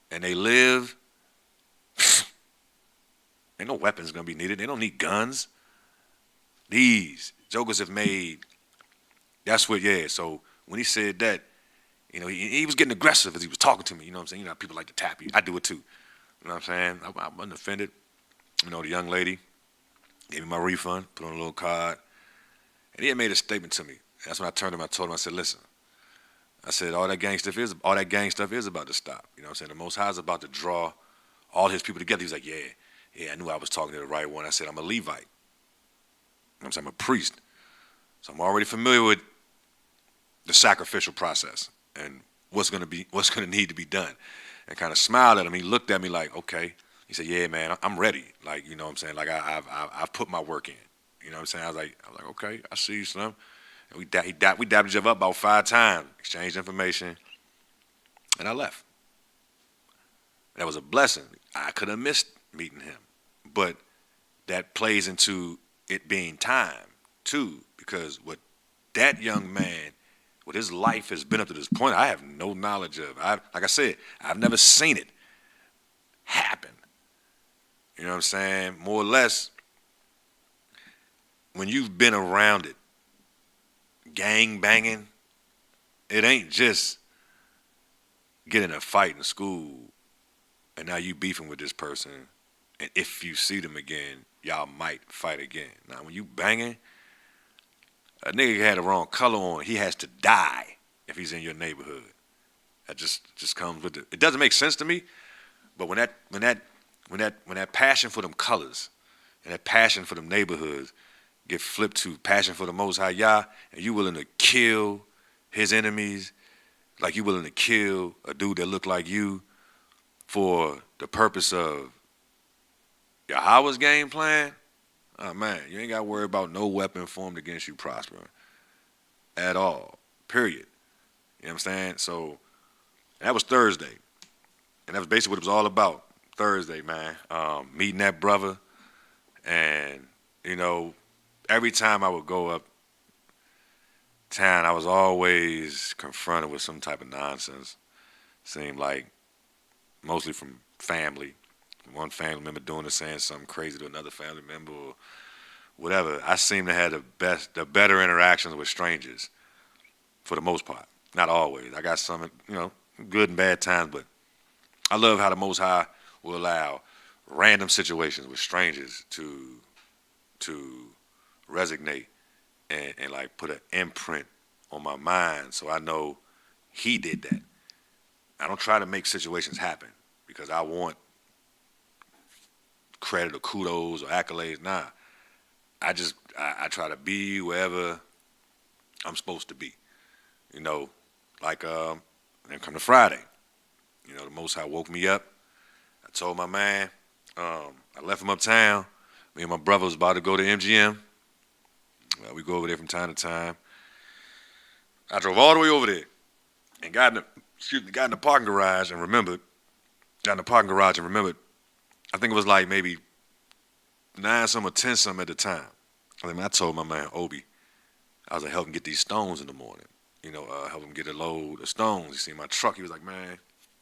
and they live, ain't no weapons gonna be needed. They don't need guns. These jokers have made, so when he said that, he was getting aggressive as he was talking to me, you know what I'm saying? People like to tap you. I do it too. You know what I'm saying? I wasn't offended. The young lady gave me my refund, put on a little card, and he had made a statement to me. That's when I turned to him, I told him, I said, listen, I said, all that gang stuff is about to stop. You know what I'm saying? The Most High is about to draw all his people together. He was like, yeah, I knew I was talking to the right one. I said, I'm a Levite. You know what I'm saying? I'm a priest. So I'm already familiar with the sacrificial process and what's gonna need to be done. And kind of smiled at him. He looked at me like, okay. He said, yeah, man, I'm ready. Like, you know what I'm saying? Like I've put my work in. You know what I'm saying? I was like, okay, I see you, son. And we dabbed each other up about 5 times, exchanged information, and I left. That was a blessing. I could have missed meeting him, but that plays into it being time too, because what that young man, what his life has been up to this point, I have no knowledge of. Like I said, I've never seen it happen. You know what I'm saying? More or less, when you've been around it, gang banging, it ain't just getting a fight in school and now you beefing with this person, and if you see them again, y'all might fight again. Now, when you banging, a nigga had the wrong color on, he has to die if he's in your neighborhood. That just comes with it. It doesn't make sense to me, but when that passion for them colors and that passion for them neighborhoods get flipped to passion for the Most High Yah, and you willing to kill his enemies, like you willing to kill a dude that look like you for the purpose of Yahweh's game plan, oh man, you ain't got to worry about no weapon formed against you prospering at all, period. You know what I'm saying? So that was Thursday, and that was basically what it was all about. Thursday, man, meeting that brother, and every time I would go up town, I was always confronted with some type of nonsense. Seemed like mostly from family. One family member doing or saying something crazy to another family member or whatever. I seem to have the better interactions with strangers for the most part. Not always. I got some, good and bad times, but I love how the Most High will allow random situations with strangers to resonate and like put an imprint on my mind so I know he did that. I don't try to make situations happen because I want credit or kudos or accolades. Nah, I try to be wherever I'm supposed to be. Like then come to Friday. The Most High woke me up. I told my man, I left him uptown. Me and my brother was about to go to MGM. We go over there from time to time. I drove all the way over there and got in the parking garage and remembered. I think it was like maybe 9-something or 10-something at the time. I told my man Obi, I was like, help him get these stones in the morning. Help him get a load of stones. He seen my truck. He was like, man,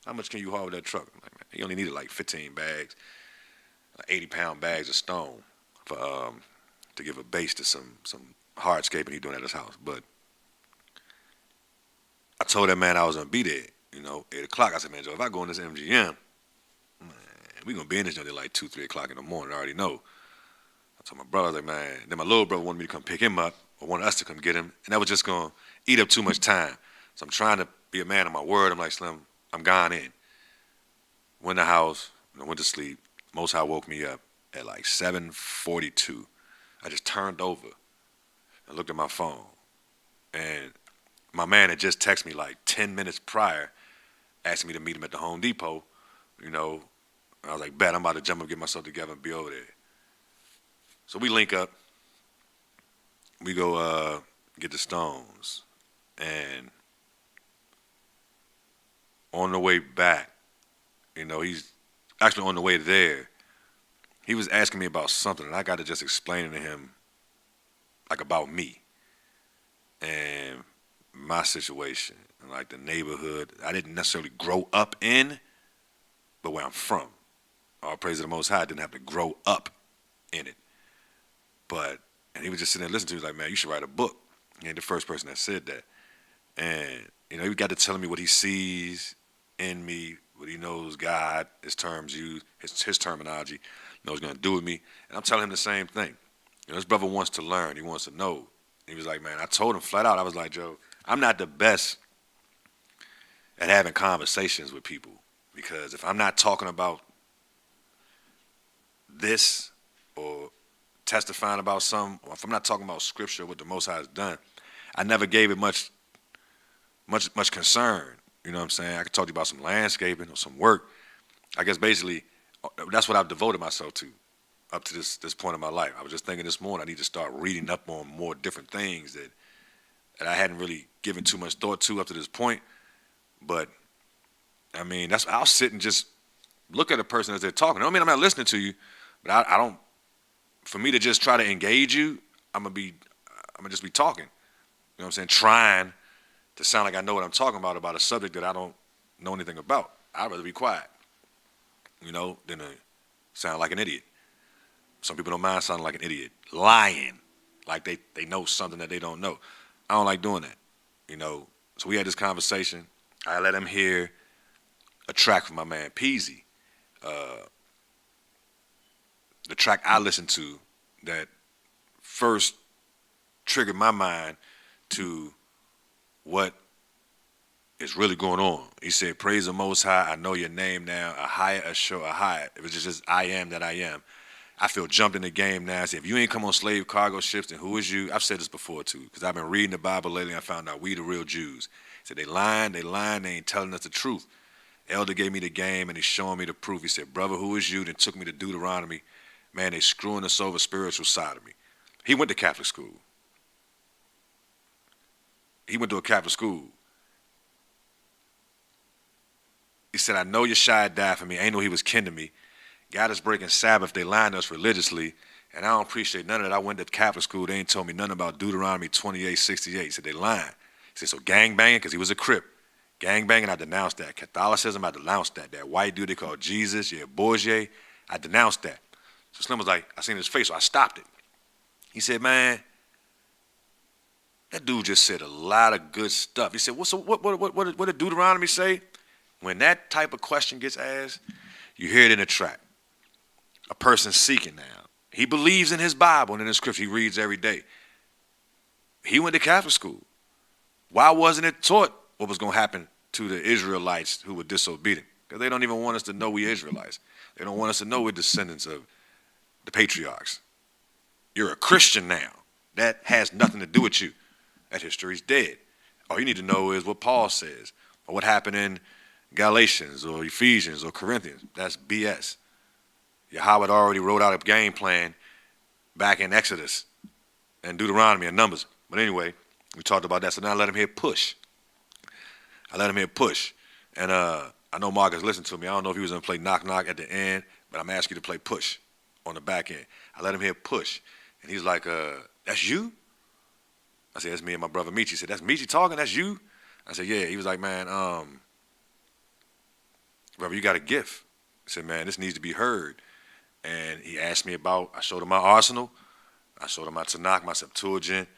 how much can you haul with that truck? I'm like, man, he only needed like 15 bags, 80-pound bags of stone for to give a base to some hardscaping he doing at his house. But I told that man I was gonna be there. 8 o'clock. I said, man, Joe, if I go in this MGM, man, we going to be in this joint at like 2, 3 o'clock in the morning. I already know. I told my brother, I was like, man. Then my little brother wanted me to come pick him up or wanted us to come get him. And that was just going to eat up too much time. So I'm trying to be a man of my word. I'm like, Slim, I'm gone in. Went in the house, went to sleep. Most High woke me up at like 7:42. I just turned over and looked at my phone. And my man had just texted me like 10 minutes prior, asking me to meet him at the Home Depot. You know, I was like, bet, I'm about to jump up, get myself together, and be over there. So we link up. We go get the Stones. And on the way back, you know, he's actually on the way there, he was asking me about something, and I got to just explain to him, like, about me and my situation and, like, the neighborhood I didn't necessarily grow up in, but where I'm from. All praise to the Most High, I didn't have to grow up in it. And he was just sitting there listening to me. He was like, man, you should write a book. He ain't the first person that said that. And, you know, he got to telling me what he sees in me, what he knows God, his terms used, his terminology, knows going to do with me. And I'm telling him the same thing. You know, this brother wants to learn. He wants to know. He was like, man, I told him flat out, I was like, Joe, I'm not the best at having conversations with people, because if I'm not talking about this or testifying about something, or if I'm not talking about scripture, what the Most High has done, I never gave it much concern. You know what I'm saying? I could talk to you about some landscaping or some work. I guess basically that's what I've devoted myself to up to this point in my life. I was just thinking this morning I need to start reading up on more different things that I hadn't really given too much thought to up to this point. But I mean, I'll sit and just look at a person as they're talking. I mean, I'm not listening to you, but I don't. For me to just try to engage you, I'm gonna just be talking. You know what I'm saying? Trying to sound like I know what I'm talking about a subject that I don't know anything about. I'd rather be quiet, you know, than to sound like an idiot. Some people don't mind sounding like an idiot, lying, like they know something that they don't know. I don't like doing that, you know. So we had this conversation. I let him hear a track from my man Peasy. The track I listened to that first triggered my mind to what is really going on. He said, praise the Most High, I know your name now, Ahia Ashur Ahia. It was just I am that I am. I feel jumped in the game now. I said, if you ain't come on slave cargo ships, then who is you? I've said this before too, because I've been reading the Bible lately and I found out we the real Jews. He said, they lying, they ain't telling us the truth. Elder gave me the game and he's showing me the proof. He said, brother, who is you? Then took me to Deuteronomy. Man, they screwing us over spiritual side of me. He went to Catholic school. He went to a Catholic school. He said, I know Yeshua died for me. I ain't know he was kin to me. God is breaking Sabbath. They lying to us religiously. And I don't appreciate none of that. I went to Catholic school. They ain't told me nothing about Deuteronomy 28:68. He said, they lying. He said, so gang banging, because he was a Crip. Gang banging, I denounced that. Catholicism, I denounced that. That white dude they call Jesus, Bourget, I denounced that. So Slim was like, I seen his face, so I stopped it. He said, man, that dude just said a lot of good stuff. He said, what did Deuteronomy say? When that type of question gets asked, you hear it in a track. A person seeking now. He believes in his Bible and in his scripture. He reads every day. He went to Catholic school. Why wasn't it taught what was going to happen to the Israelites who were disobedient? Because they don't even want us to know we Israelites. They don't want us to know we're descendants of the patriarchs. You're a Christian now. That has nothing to do with you. That history's dead. All you need to know is what Paul says or what happened in Galatians or Ephesians or Corinthians. That's BS. Yahweh had already wrote out a game plan back in Exodus and Deuteronomy and Numbers. But anyway, we talked about that. So now I let him hear push. And I know Marcus listened to me. I don't know if he was going to play knock knock at the end, but I'm asking you to play push on the back end. I let him hear push. And he's like, that's you? I said, that's me and my brother Michi. He said, that's Michi talking? That's you? I said, yeah. He was like, man, brother, you got a gift. I said, man, this needs to be heard. And he asked me about, I showed him my arsenal. I showed him my Tanakh, my Septuagint,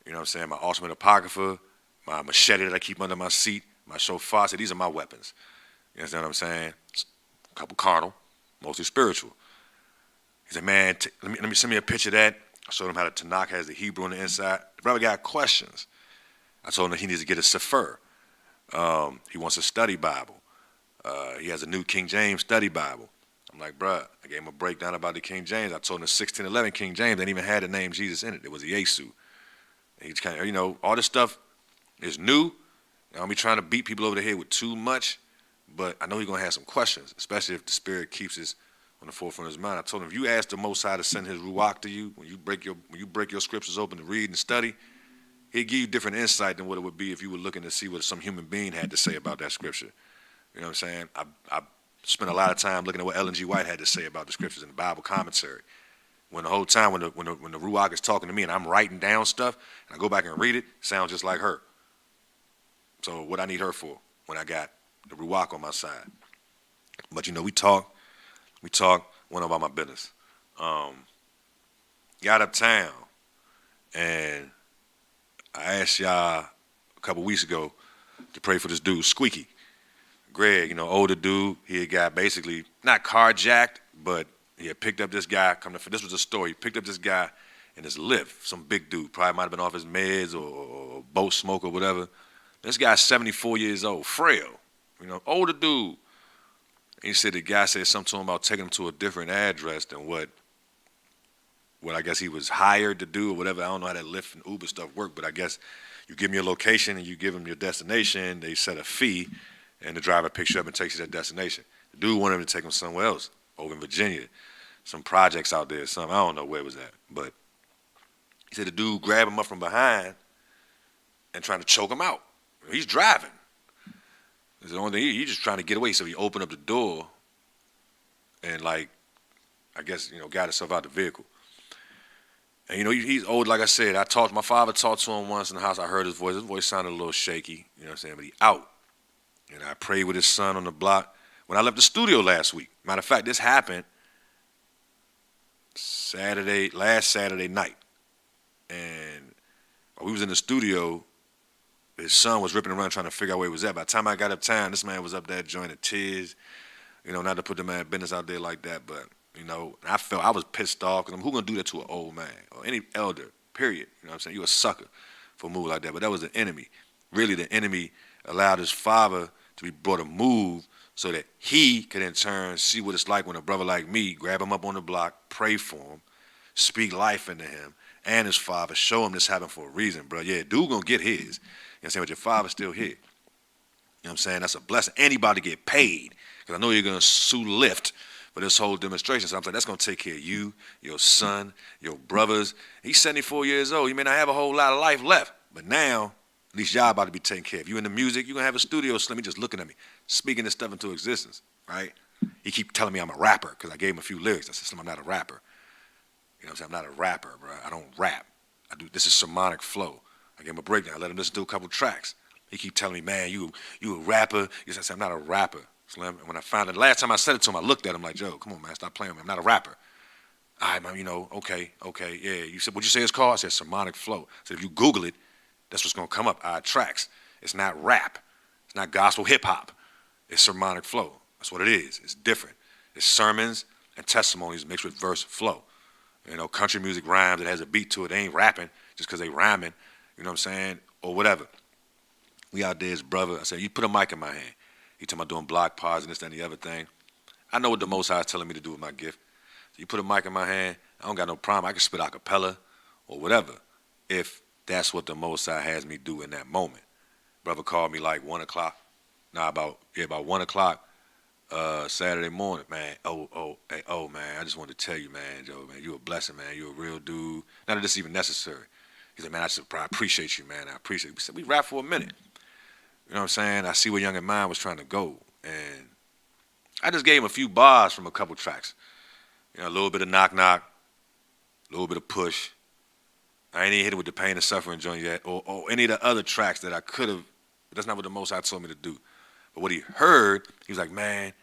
you know what I'm saying, my Ultimate Apocrypha, my machete that I keep under my seat, my shofar. I said, these are my weapons. You understand what I'm saying? A couple carnal, mostly spiritual. He said, man, let me send me a picture of that. I showed him how the Tanakh has the Hebrew on the inside. The brother got questions. I told him that he needs to get a Sefer. He wants a study Bible. He has a New King James study Bible. I'm like, bruh, I gave him a breakdown about the King James. I told him the 1611 King James didn't even have the name Jesus in it. It was Yesu. He's kind of, all this stuff is new. I don't be trying to beat people over the head with too much, but I know he's going to have some questions, especially if the Spirit keeps us on the forefront of his mind. I told him, if you ask the Most High to send his Ruach to you, when you break your scriptures open to read and study, he'll give you different insight than what it would be if you were looking to see what some human being had to say about that scripture. You know what I'm saying? I spent a lot of time looking at what Ellen G. White had to say about the scriptures in the Bible commentary. When the whole time, when the Ruach is talking to me and I'm writing down stuff, and I go back and read it, it sounds just like her. So what I need her for when I got the Ruach on my side? But we talk, went about my business. Got uptown, and I asked y'all a couple weeks ago to pray for this dude, Squeaky. Greg, older dude. He had got basically not carjacked, but he had picked up this guy. This was a story. He picked up this guy in his Lyft, some big dude, probably might have been off his meds or boat smoke or whatever. This guy's 74 years old, frail, older dude. And he said the guy said something to him about taking him to a different address than what I guess he was hired to do or whatever. I don't know how that Lyft and Uber stuff work, but I guess you give me a location and you give them your destination, they set a fee, and the driver picks you up and takes you to that destination. The dude wanted him to take him somewhere else, over in Virginia, some projects out there, something. I don't know where it was at, but he said the dude grabbed him up from behind and trying to choke him out. He's driving. It's the only thing, he's just trying to get away, so he opened up the door and, I guess, got himself out the vehicle. And, he's old, like I said. My father talked to him once in the house. I heard his voice. His voice sounded a little shaky, but he out. And I prayed with his son on the block when I left the studio last week. Matter of fact, this happened last Saturday night. And while we was in the studio, his son was ripping around trying to figure out where he was at. By the time I got uptown, this man was up there joining tears. Not to put the man business out there like that, but, I felt I was pissed off because who going to do that to an old man or any elder, period? You know what I'm saying? You a sucker for a move like that. But that was the enemy. Really, the enemy allowed his father to be brought a move so that he could in turn see what it's like when a brother like me grab him up on the block, pray for him, speak life into him and his father, show him this happened for a reason, bro. Yeah, dude gonna get his. You know what I'm saying? But your father's still here. You know what I'm saying? That's a blessing. Anybody get paid. Because I know you're gonna sue Lyft for this whole demonstration. So I'm saying that's gonna take care of you, your son, your brothers. He's 74 years old. You may not have a whole lot of life left, but now at least y'all about to be taken care of. You in the music, you're going to have a studio Slim. He just looking at me, speaking this stuff into existence, right? He keep telling me I'm a rapper because I gave him a few lyrics. I said, Slim, I'm not a rapper. You know what I'm saying? I'm not a rapper, bro. I don't rap. This is sermonic flow. I gave him a breakdown. I let him listen to a couple tracks. He keep telling me, man, you a rapper. I said, I'm not a rapper, Slim. And when I found it, last time I said it to him, I looked at him like, Joe, come on, man, stop playing with me. I'm not a rapper. All right, man, okay, yeah. You said, what'd you say it's called? I said, sermonic flow. I said, if you Google it, that's what's going to come up, our tracks. It's not rap. It's not gospel hip-hop. It's sermonic flow. That's what it is. It's different. It's sermons and testimonies mixed with verse flow. Country music rhymes. It has a beat to it. They ain't rapping just because they rhyming, you know what I'm saying, or whatever. We out there, his brother. I said, you put a mic in my hand. He told me I'm doing block pods and this, that, and the other thing. I know what the Most High is telling me to do with my gift. So you put a mic in my hand, I don't got no problem. I can spit a cappella or whatever if that's what the Most High has me do in that moment. Brother called me like 1 o'clock. About 1 o'clock Saturday morning, man. Man, I just wanted to tell you, man, Joe, man, you a blessing, man. You a real dude. None of this even necessary. He said, man, I appreciate you, man. I appreciate you. We said, we rap for a minute. You know what I'm saying? I see where Young and Mine was trying to go. And I just gave him a few bars from a couple tracks. A little bit of Knock Knock, a little bit of Push. I ain't even hit it with the Pain and Suffering joint yet, or any of the other tracks that I could have. But that's not what the Most High told me to do. But what he heard, he was like, man,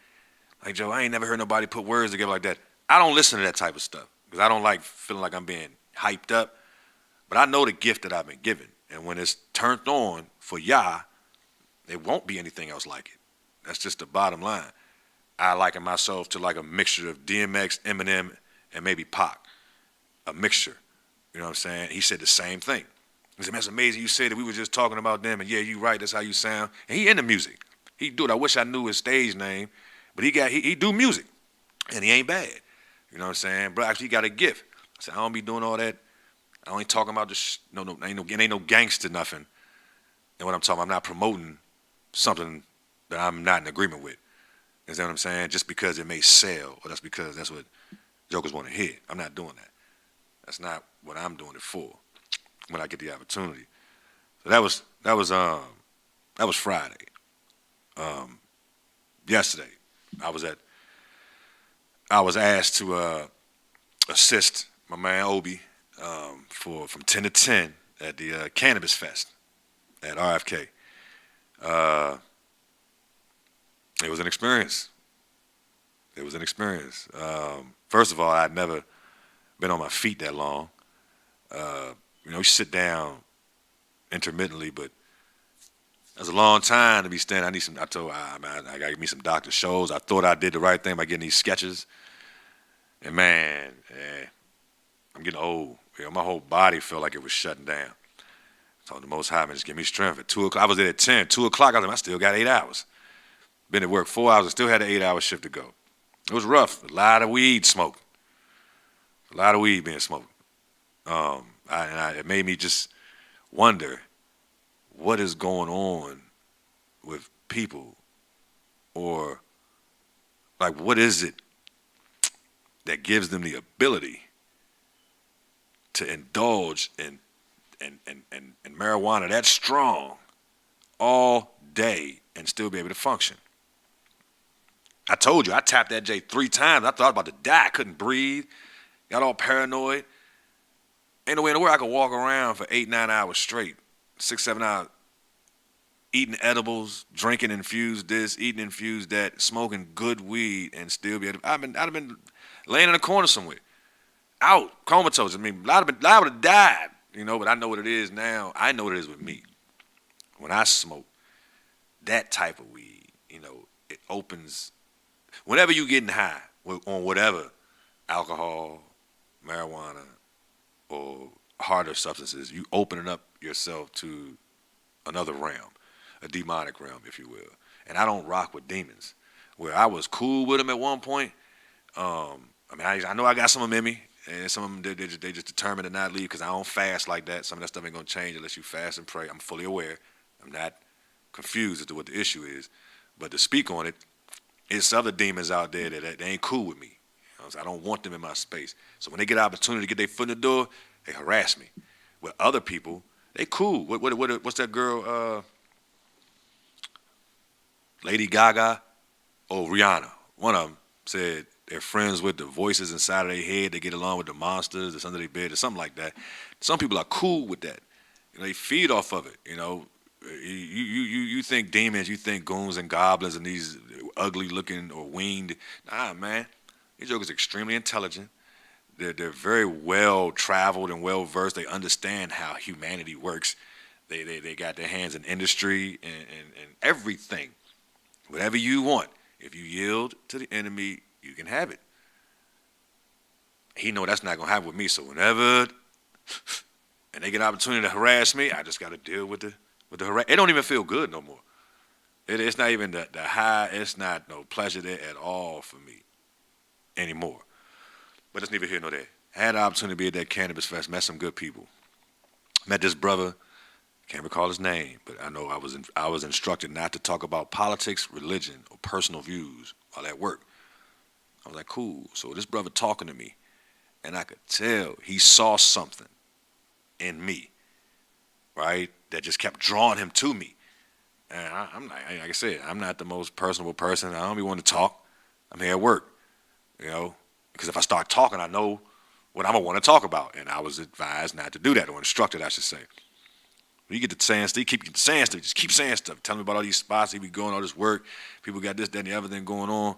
like, Joe, I ain't never heard nobody put words together like that. I don't listen to that type of stuff because I don't like feeling like I'm being hyped up. But I know the gift that I've been given. And when it's turned on for Yah, there won't be anything else like it. That's just the bottom line. I liken myself to like a mixture of DMX, Eminem, and maybe Pac. A mixture. You know what I'm saying? He said the same thing. He said, man, it's amazing you said that we were just talking about them, and yeah, you right, that's how you sound. And he into music. He do it. I wish I knew his stage name, but he do music, and he ain't bad. You know what I'm saying? Bro, actually, he got a gift. I said, I don't be doing all that. I ain't talking about this. Ain't no gangster nothing. And what I'm talking about, I'm not promoting something that I'm not in agreement with. You know what I'm saying? Just because it may sell, or that's because that's what jokers want to hear. I'm not doing that. That's not what I'm doing it for. When I get the opportunity. So that was Friday. Yesterday, I was asked to assist my man Obi from 10 to 10 at the Cannabis Fest at RFK. It was an experience. First of all, I'd never been on my feet that long. You sit down intermittently, but that's a long time to be standing. I got to get me some doctor shows. I thought I did the right thing by getting these sketches. And man, I'm getting old. My whole body felt like it was shutting down. So the Most High, man, just give me strength. At 2 o'clock, I was there at 10. 2 o'clock, I still got 8 hours. Been at work 4 hours and still had an 8-hour shift to go. It was rough. A lot of weed smoked. A lot of weed being smoked. It made me just wonder what is going on with people, or like what is it that gives them the ability to indulge in marijuana that strong all day and still be able to function. I told you, I tapped that J 3 times. I thought about to die. I couldn't breathe. Got all paranoid. Ain't no way in the world I could walk around for 8-9 hours straight, 6-7 hours, eating edibles, drinking infused this, eating infused that, smoking good weed, and still be able to. I'd have been laying in a corner somewhere, out, comatose. I mean, I would have died, but I know what it is now. I know what it is with me. When I smoke that type of weed, it opens, whenever you getting high on whatever, alcohol, marijuana, or harder substances, you opening up yourself to another realm, a demonic realm, if you will. And I don't rock with demons. Where I was cool with them at one point, I know I got some of them in me, and some of them, they just determined to not leave because I don't fast like that. Some of that stuff ain't going to change unless you fast and pray. I'm fully aware. I'm not confused as to what the issue is. But to speak on it, it's other demons out there that they ain't cool with me. I don't want them in my space. So when they get an opportunity to get their foot in the door, they harass me. With other people, they cool. What's that girl? Lady Gaga? Oh, Rihanna. One of them said they're friends with the voices inside of their head. They get along with the monsters that's under their bed or something like that. Some people are cool with that. They feed off of it. You think demons, you think goons and goblins and these ugly looking or winged. Nah, man. These jokers are extremely intelligent. They're very well traveled and well versed. They understand how humanity works. They got their hands in industry and everything. Whatever you want. If you yield to the enemy, you can have it. He know that's not gonna happen with me. So whenever and they get an opportunity to harass me, I just gotta deal with the harass. It don't even feel good no more. It's not even the high. It's not no pleasure there at all for me anymore. But it's neither here nor there. I had the opportunity to be at that Cannabis Fest, met some good people. Met this brother, can't recall his name, but I know I was instructed not to talk about politics, religion, or personal views while at work. I was like, cool. So this brother talking to me, and I could tell he saw something in me, right, that just kept drawing him to me. And I'm like I said, I'm not the most personable person. I don't be wanting to talk. I'm here at work. Because if I start talking, I know what I'm going to want to talk about. And I was advised not to do that, or instructed, I should say. When you get to saying stuff, just keep saying stuff. Tell me about all these spots, he be going, all this work. People got this, that, and the other thing going on.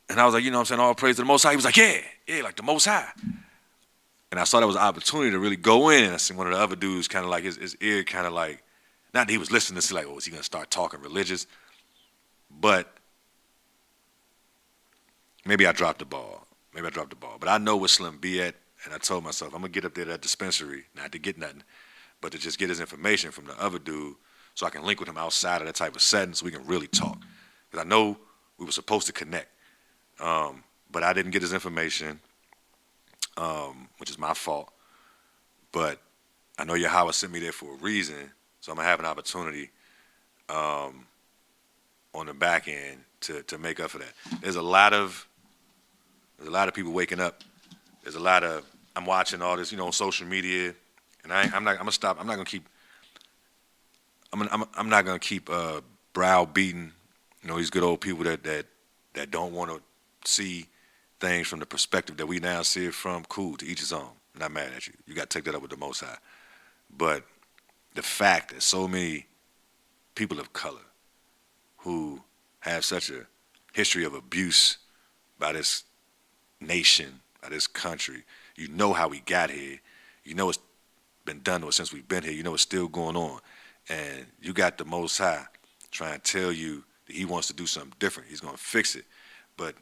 And I was like, all praise to the Most High. He was like, yeah, like the Most High. And I saw that was an opportunity to really go in. And I seen one of the other dudes kind of like, his ear kind of like, not that he was listening to like, is he going to start talking religious? But maybe I dropped the ball. But I know where Slim be at, and I told myself I'm gonna get up there to that dispensary, not to get nothing, but to just get his information from the other dude, so I can link with him outside of that type of setting, so we can really talk. Because I know we were supposed to connect, but I didn't get his information, which is my fault. But I know Yahweh sent me there for a reason, so I'm gonna have an opportunity on the back end to make up for that. There's a lot of people waking up. I'm watching all this, on social media, and I'm not gonna keep browbeating, these good old people that don't want to see things from the perspective that we now see it from. Cool, to each his own. I'm not mad at you. You got to take that up with the Most High. But the fact that so many people of color who have such a history of abuse by this nation, by this country, how we got here, it's been done to us since we've been here, it's still going on. And you got the Most High trying to tell you that he wants to do something different. He's going to fix it. But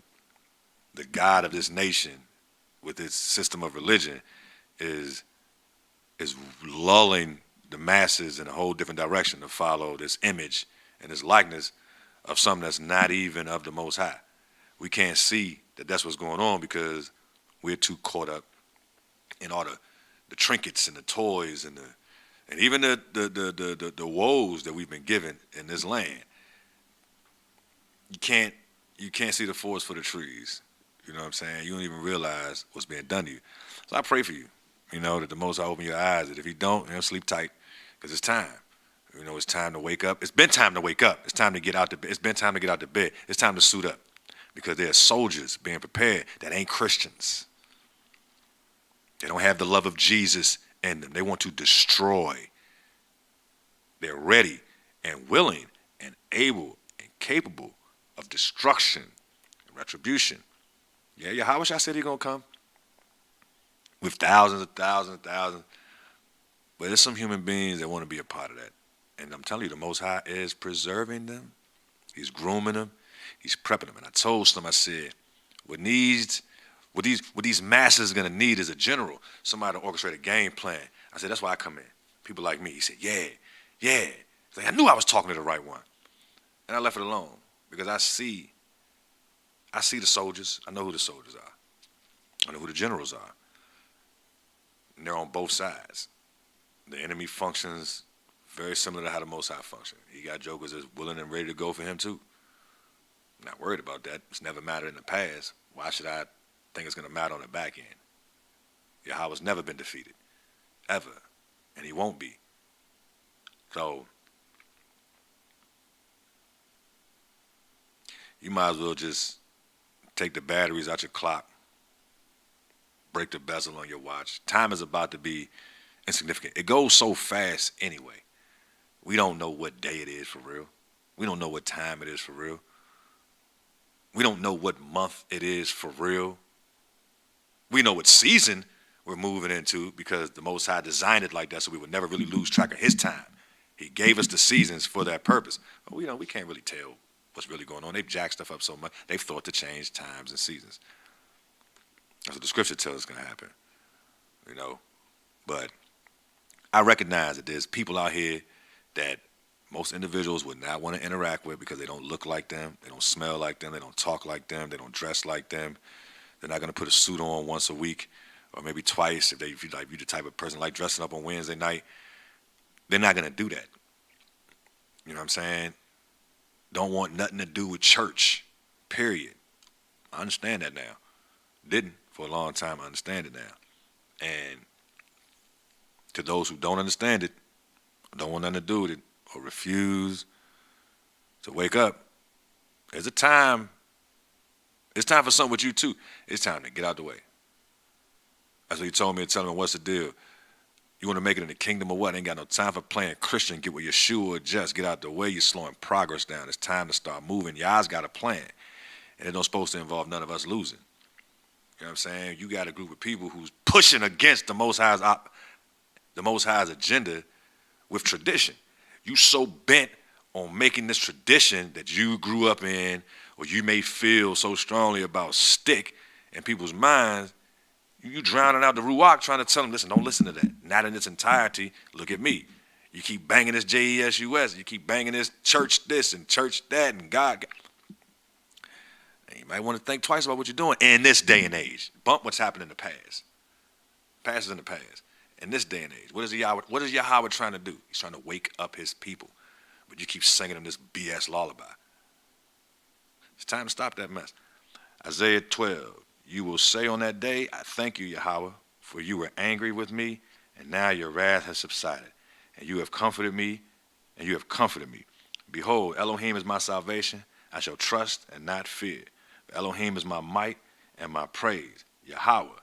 the God of this nation, with its system of religion, is lulling the masses in a whole different direction to follow this image and this likeness of something that's not even of the Most High. We can't see that that's what's going on because we're too caught up in all the trinkets and the toys and even the woes that we've been given in this land. You can't see the forest for the trees. You know what I'm saying? You don't even realize what's being done to you. So I pray for you, that the Most High open your eyes. That if you don't, sleep tight, because it's time. It's time to wake up. It's been time to wake up. It's time to get out the bed. It's been time to get out the bed. It's time to suit up, because there are soldiers being prepared that ain't Christians. They don't have the love of Jesus in them. They want to destroy. They're ready and willing and able and capable of destruction and retribution. Yeah, Yahweh said he's going to come with thousands and thousands and thousands. But there's some human beings that want to be a part of that. And I'm telling you, the Most High is preserving them. He's grooming them. He's prepping them. And I told them, I said, what these masses are going to need is a general, somebody to orchestrate a game plan. I said, that's why I come in. People like me. He said, yeah. He's like, I knew I was talking to the right one. And I left it alone because I see the soldiers. I know who the soldiers are. I know who the generals are. And they're on both sides. The enemy functions very similar to how the Most High functions. He got jokers that's willing and ready to go for him too. I'm not worried about that. It's never mattered in the past. Why should I think it's going to matter on the back end? Yahweh's never been defeated, ever, and he won't be. So you might as well just take the batteries out your clock, break the bezel on your watch. Time is about to be insignificant. It goes so fast anyway. We don't know what day it is for real. We don't know what time it is for real. We don't know what month it is for real. We know what season we're moving into because the Most High designed it like that so we would never really lose track of his time. He gave us the seasons for that purpose. But we can't really tell what's really going on. They've jacked stuff up so much. They've thought to change times and seasons. That's what the scripture tells us is going to happen. But I recognize that there's people out here that most individuals would not want to interact with because they don't look like them, they don't smell like them, they don't talk like them, they don't dress like them. They're not going to put a suit on once a week or maybe twice if you're the type of person like dressing up on Wednesday night. They're not going to do that. You know what I'm saying? Don't want nothing to do with church, period. I understand that now. Didn't for a long time. I understand it now. And to those who don't understand it, don't want nothing to do with it, or refuse to wake up, there's a time. It's time for something with you too. It's time to get out the way. That's what he told me. Tell him, what's the deal? You want to make it in the kingdom or what? Ain't got no time for playing Christian. Get with Yeshua or just get out the way. You're slowing progress down. It's time to start moving. Y'all's got a plan. And it don't supposed to involve none of us losing. You know what I'm saying? You got a group of people who's pushing against the Most High's agenda with tradition. You so bent on making this tradition that you grew up in or you may feel so strongly about stick in people's minds, you drowning out the ruach trying to tell them, listen, don't listen to that. Not in its entirety. Look at me. You keep banging this JESUS. You keep banging this church this and church that and God. You might want to think twice about what you're doing in this day and age. Bump what's happened in the past. Past is in the past. In this day and age, what is Yahweh trying to do? He's trying to wake up his people. But you keep singing them this BS lullaby. It's time to stop that mess. Isaiah 12. You will say on that day, I thank you, Yahweh, for you were angry with me, and now your wrath has subsided. And you have comforted me, Behold, Elohim is my salvation. I shall trust and not fear. For Elohim is my might and my praise, Yahweh.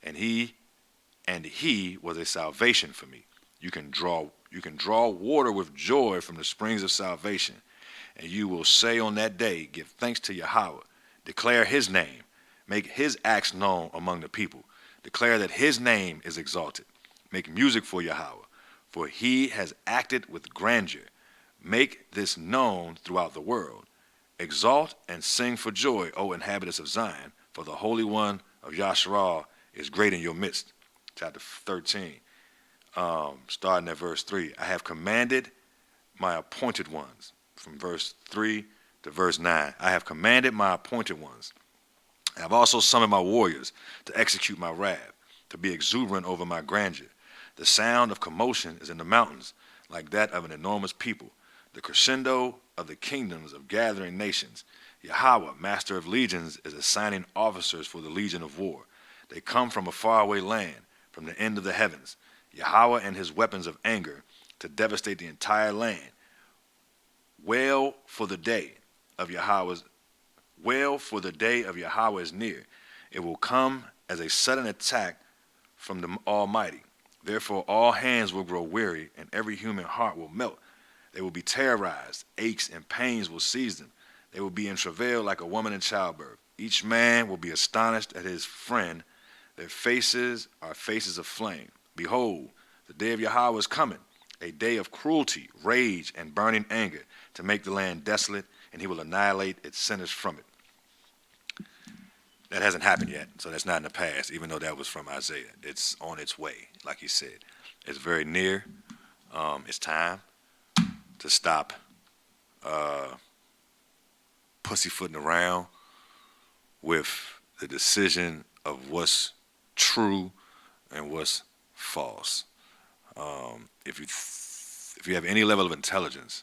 And he was a salvation for me. You can draw water with joy from the springs of salvation. And you will say on that day, give thanks to Yahweh. Declare his name. Make his acts known among the people. Declare that his name is exalted. Make music for Yahweh, for he has acted with grandeur. Make this known throughout the world. Exalt and sing for joy, O inhabitants of Zion, for the Holy One of Yasharal is great in your midst. Chapter 13, starting at verse 3. I have commanded my appointed ones. From verse 3 to verse 9. I have commanded my appointed ones. I have also summoned my warriors to execute my wrath, to be exuberant over my grandeur. The sound of commotion is in the mountains, like that of an enormous people. The crescendo of the kingdoms of gathering nations. Yahweh, master of legions, is assigning officers for the legion of war. They come from a faraway land, from the end of the heavens. Yahweh and his weapons of anger to devastate the entire land. Wail for the day of Yahweh is near. It will come as a sudden attack from the Almighty. Therefore all hands will grow weary, and every human heart will melt. They will be terrorized. Aches and pains will seize them. They will be in travail like a woman in childbirth. Each man will be astonished at his friend. Their faces are faces of flame. Behold, the day of Yahweh is coming, a day of cruelty, rage, and burning anger, to make the land desolate, and he will annihilate its sinners from it. That hasn't happened yet, so that's not in the past, even though that was from Isaiah. It's on its way, like he said. It's very near. It's time to stop pussyfooting around with the decision of what's true and what's false. If you have any level of intelligence,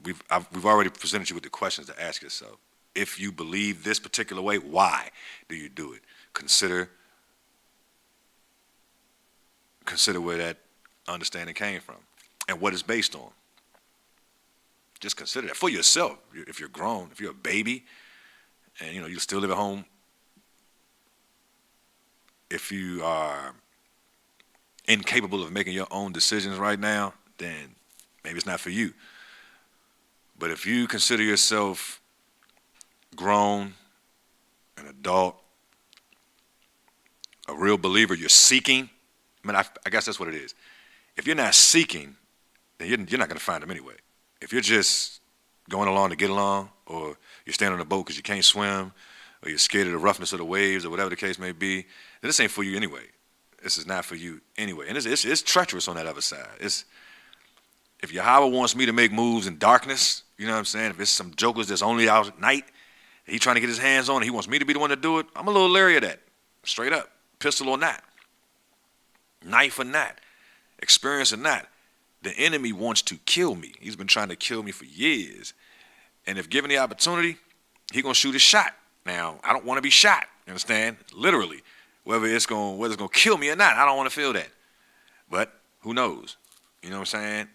we've already presented you with the questions to ask yourself. If you believe this particular way, why do you do it? Consider where that understanding came from and what it's based on. Just consider that for yourself. If you're grown, if you're a baby, and you still live at home. If you are incapable of making your own decisions right now, then maybe it's not for you. But if you consider yourself grown, an adult, a real believer, you're seeking. I guess that's what it is. If you're not seeking, then you're not going to find them anyway. If you're just going along to get along, or you're standing on a boat because you can't swim, or you're scared of the roughness of the waves, or whatever the case may be, then this ain't for you anyway. This is not for you anyway. And it's treacherous on that other side. If Yahweh wants me to make moves in darkness, you know what I'm saying? If it's some jokers that's only out at night, and he's trying to get his hands on it, he wants me to be the one to do it, I'm a little leery of that. Straight up. Pistol or not. Knife or not. Experience or not. The enemy wants to kill me. He's been trying to kill me for years. And if given the opportunity, he's going to shoot his shot. Now, I don't want to be shot. You understand? Literally. Whether it's going to kill me or not, I don't want to feel that. But who knows? You know what I'm saying?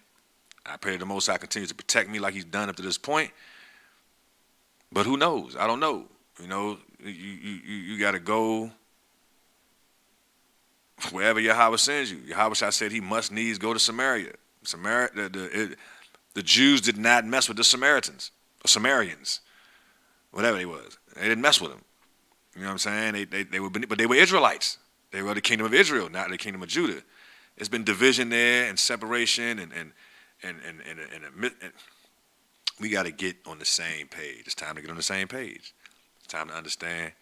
I pray that the Most High continues to protect me like he's done up to this point. But who knows? I don't know. You got to go wherever Yahweh sends you. Yahweh said he must needs go to Samaria. The Jews did not mess with the Samaritans, or Sumerians, whatever they was. They didn't mess with them. You know what I'm saying? But they were Israelites. They were the kingdom of Israel, not the kingdom of Judah. There's been division there and separation and we got to get on the same page. It's time to get on the same page. It's time to understand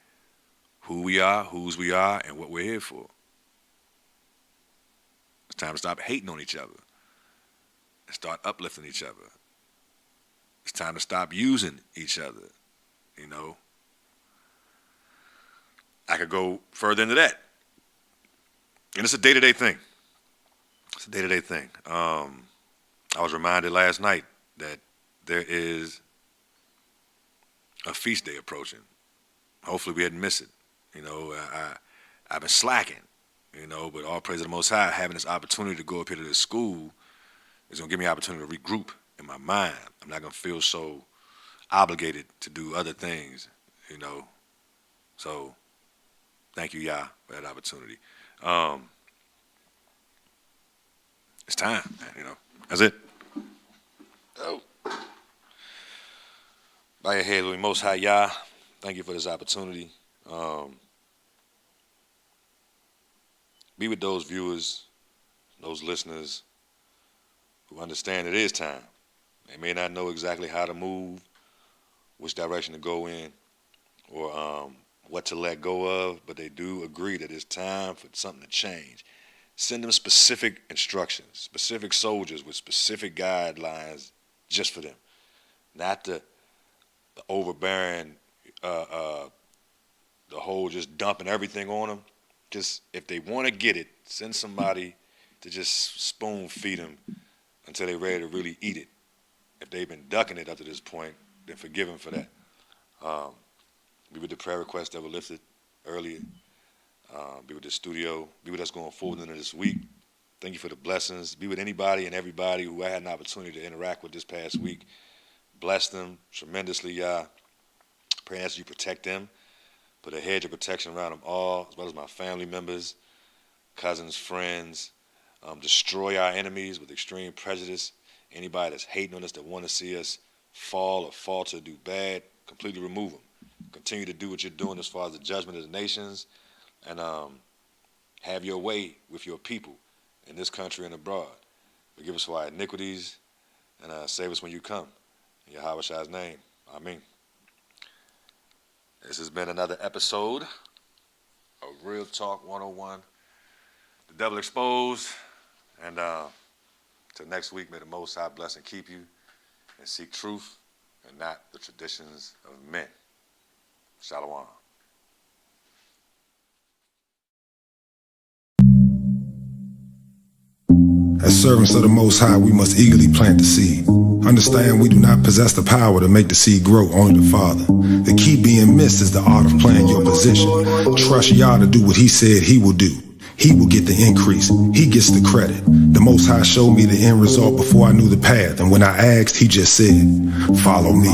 who we are, whose we are, and what we're here for. It's time to stop hating on each other and start uplifting each other. It's time to stop using each other, you know. I could go further into that. And it's a day-to-day thing. It's a day-to-day thing. I was reminded last night that there is a feast day approaching. Hopefully we hadn't missed it. You know, I've been slacking, you know, but all praise to the Most High, having this opportunity to go up here to this school is going to give me an opportunity to regroup in my mind. I'm not going to feel so obligated to do other things, you know. So thank you, Yah, for that opportunity. It's time, man, you know. That's it. Oh. Bow your head, Lord, Most High Yah. Thank you for this opportunity. Be with those viewers, those listeners who understand it is time. They may not know exactly how to move, which direction to go in, or what to let go of, but they do agree that it's time for something to change. Send them specific instructions, specific soldiers with specific guidelines just for them. Not the overbearing, the whole just dumping everything on them. Just if they want to get it, send somebody to just spoon feed them until they're ready to really eat it. If they've been ducking it up to this point, then forgive them for that. Be with the prayer requests that were lifted earlier. Be with the studio. Be with us going forward into this week. Thank you for the blessings. Be with anybody and everybody who I had an opportunity to interact with this past week. Bless them tremendously, Yah. Pray that you protect them. Put a hedge of protection around them all, as well as my family members, cousins, friends. Destroy our enemies with extreme prejudice. Anybody that's hating on us, that want to see us fall or falter, do bad, completely remove them. Continue to do what you're doing as far as the judgment of the nations, and have your way with your people in this country and abroad. Forgive us for our iniquities, and save us when you come. In Yahweh Shai's name, Amen. This has been another episode of Real Talk 101, The Devil Exposed, and till next week, may the Most High bless and keep you, and seek truth and not the traditions of men. Shalom. As servants of the Most High, we must eagerly plant the seed. Understand we do not possess the power to make the seed grow, only the Father. The key being missed is the art of playing your position. Trust Yah to do what He said He will do. He will get the increase. He gets the credit. The Most High showed me the end result before I knew the path. And when I asked, He just said, follow me.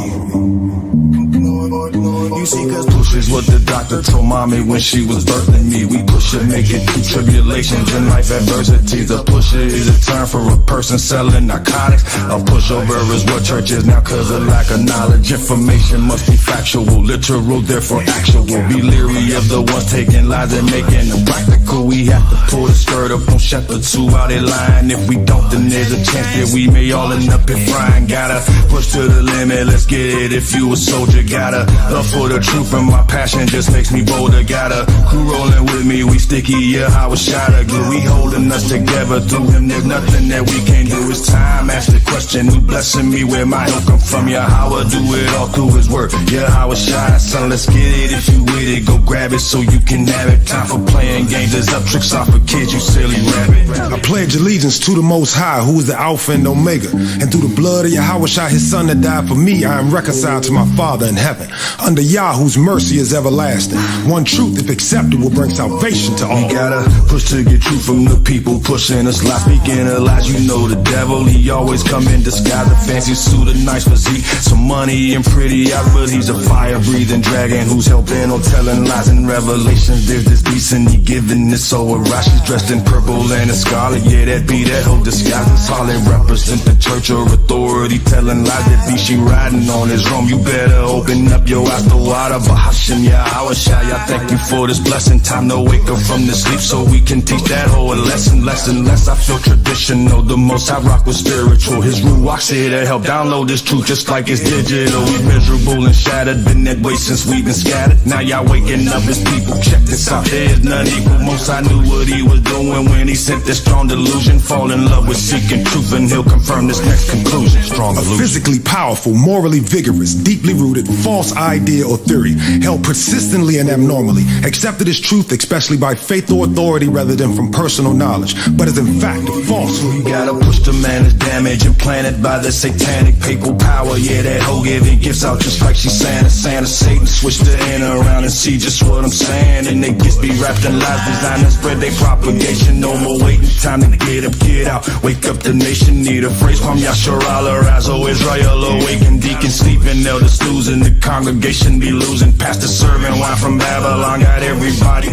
You see, cause push is what the doctor told mommy when she was birthing me. We push it, make it through tribulations and life adversities. A pusher is a term for a person selling narcotics. A pushover is what church is now cause of lack of knowledge. Information must be factual, literal, therefore actual. Be leery of the ones taking lies and making them practical. We have to pull the skirt up on shepherds who out there lying. If we don't, then there's a chance that we may all end up in frying. Gotta push to the limit, let's get it. If you a soldier, gotta love for the truth, and my passion just makes me bolder. Got a crew rolling with me, we sticky, yeah, how a shot of glue. We holding us together through Him, there's nothing that we can't do. It's time, ask the question, who blessing me, where my help come from? Yeah, how I do it all through His word. Yeah, how a shot, son, let's get it. If you with it, go grab it so you can have it. Time for playing games, there's up tricks off for kids, you silly rabbit. I pledge allegiance to the Most High, who is the Alpha and Omega. And through the blood of Yahweh Shai, His Son that died for me, I am reconciled to my Father in heaven. Under Yah, whose mercy is everlasting. One truth, if accepted, will bring salvation to all. We gotta push to get truth from the people pushing us. Lies, speaking of lies, you know the devil. He always come in disguise, a fancy suit, a nice physique, some money and pretty eyes, but he's a fire-breathing dragon who's helping on telling lies and revelations. There's this beast and he giving this so a rush. She's dressed in purple and a scarlet, yeah, that be that whole disguise. That's all it represent the church or authority, telling lies. That be she riding on his roam. You better open up your eyes to water. Bahashim Yahweh Shai, I thank you for this blessing. Time to wake up from the sleep so we can teach that whole lesson. Less and less I feel traditional. The Most High rock was spiritual. His Ruach said here to help download this truth just like it's digital. We miserable and shattered, been that way since we've been scattered. Now y'all waking up as people, check this out, there's none equal. Most I knew what he was doing when he sent this strong delusion. Fall in love with seeking truth and he'll confirm this next conclusion. Strong A illusion. physically powerful, morally vigorous, deeply rooted, false idea or theory, held persistently and abnormally, accepted as truth, especially by faith or authority rather than from personal knowledge, but is in fact a falsehood. You gotta push the man is damage implanted by the satanic papal power. Yeah, that hoe giving gifts out just like she's Santa. Satan switch the N around and see just what I'm saying. And they gifts be wrapped in lies designed to spread their propagation. No more waiting, time to get up, get out. Wake up the nation, need a phrase from Yashar al-Razo. Israel awaken, deacon sleeping, elder snoozing. The congregation be losing. Pastor serving wine from Babylon, got everybody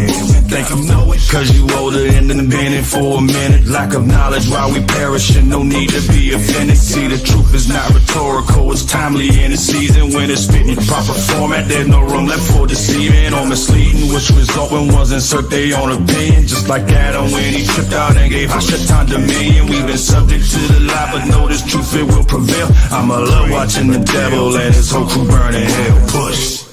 think I'm knowing. Cause you older and done been in for a minute. Lack of knowledge while we perishing, no need to be offended. See, the truth is not rhetorical, it's timely in the season. When it's fitting proper format, there's no room left for deceiving or misleading. Which result when ones insert their own opinion. Just like Adam when he tripped out and gave Hashatan dominion. We've been subject to the lie, but know this truth, it will prevail. I'ma love watching the devil and his whole crew burn in hell. Push.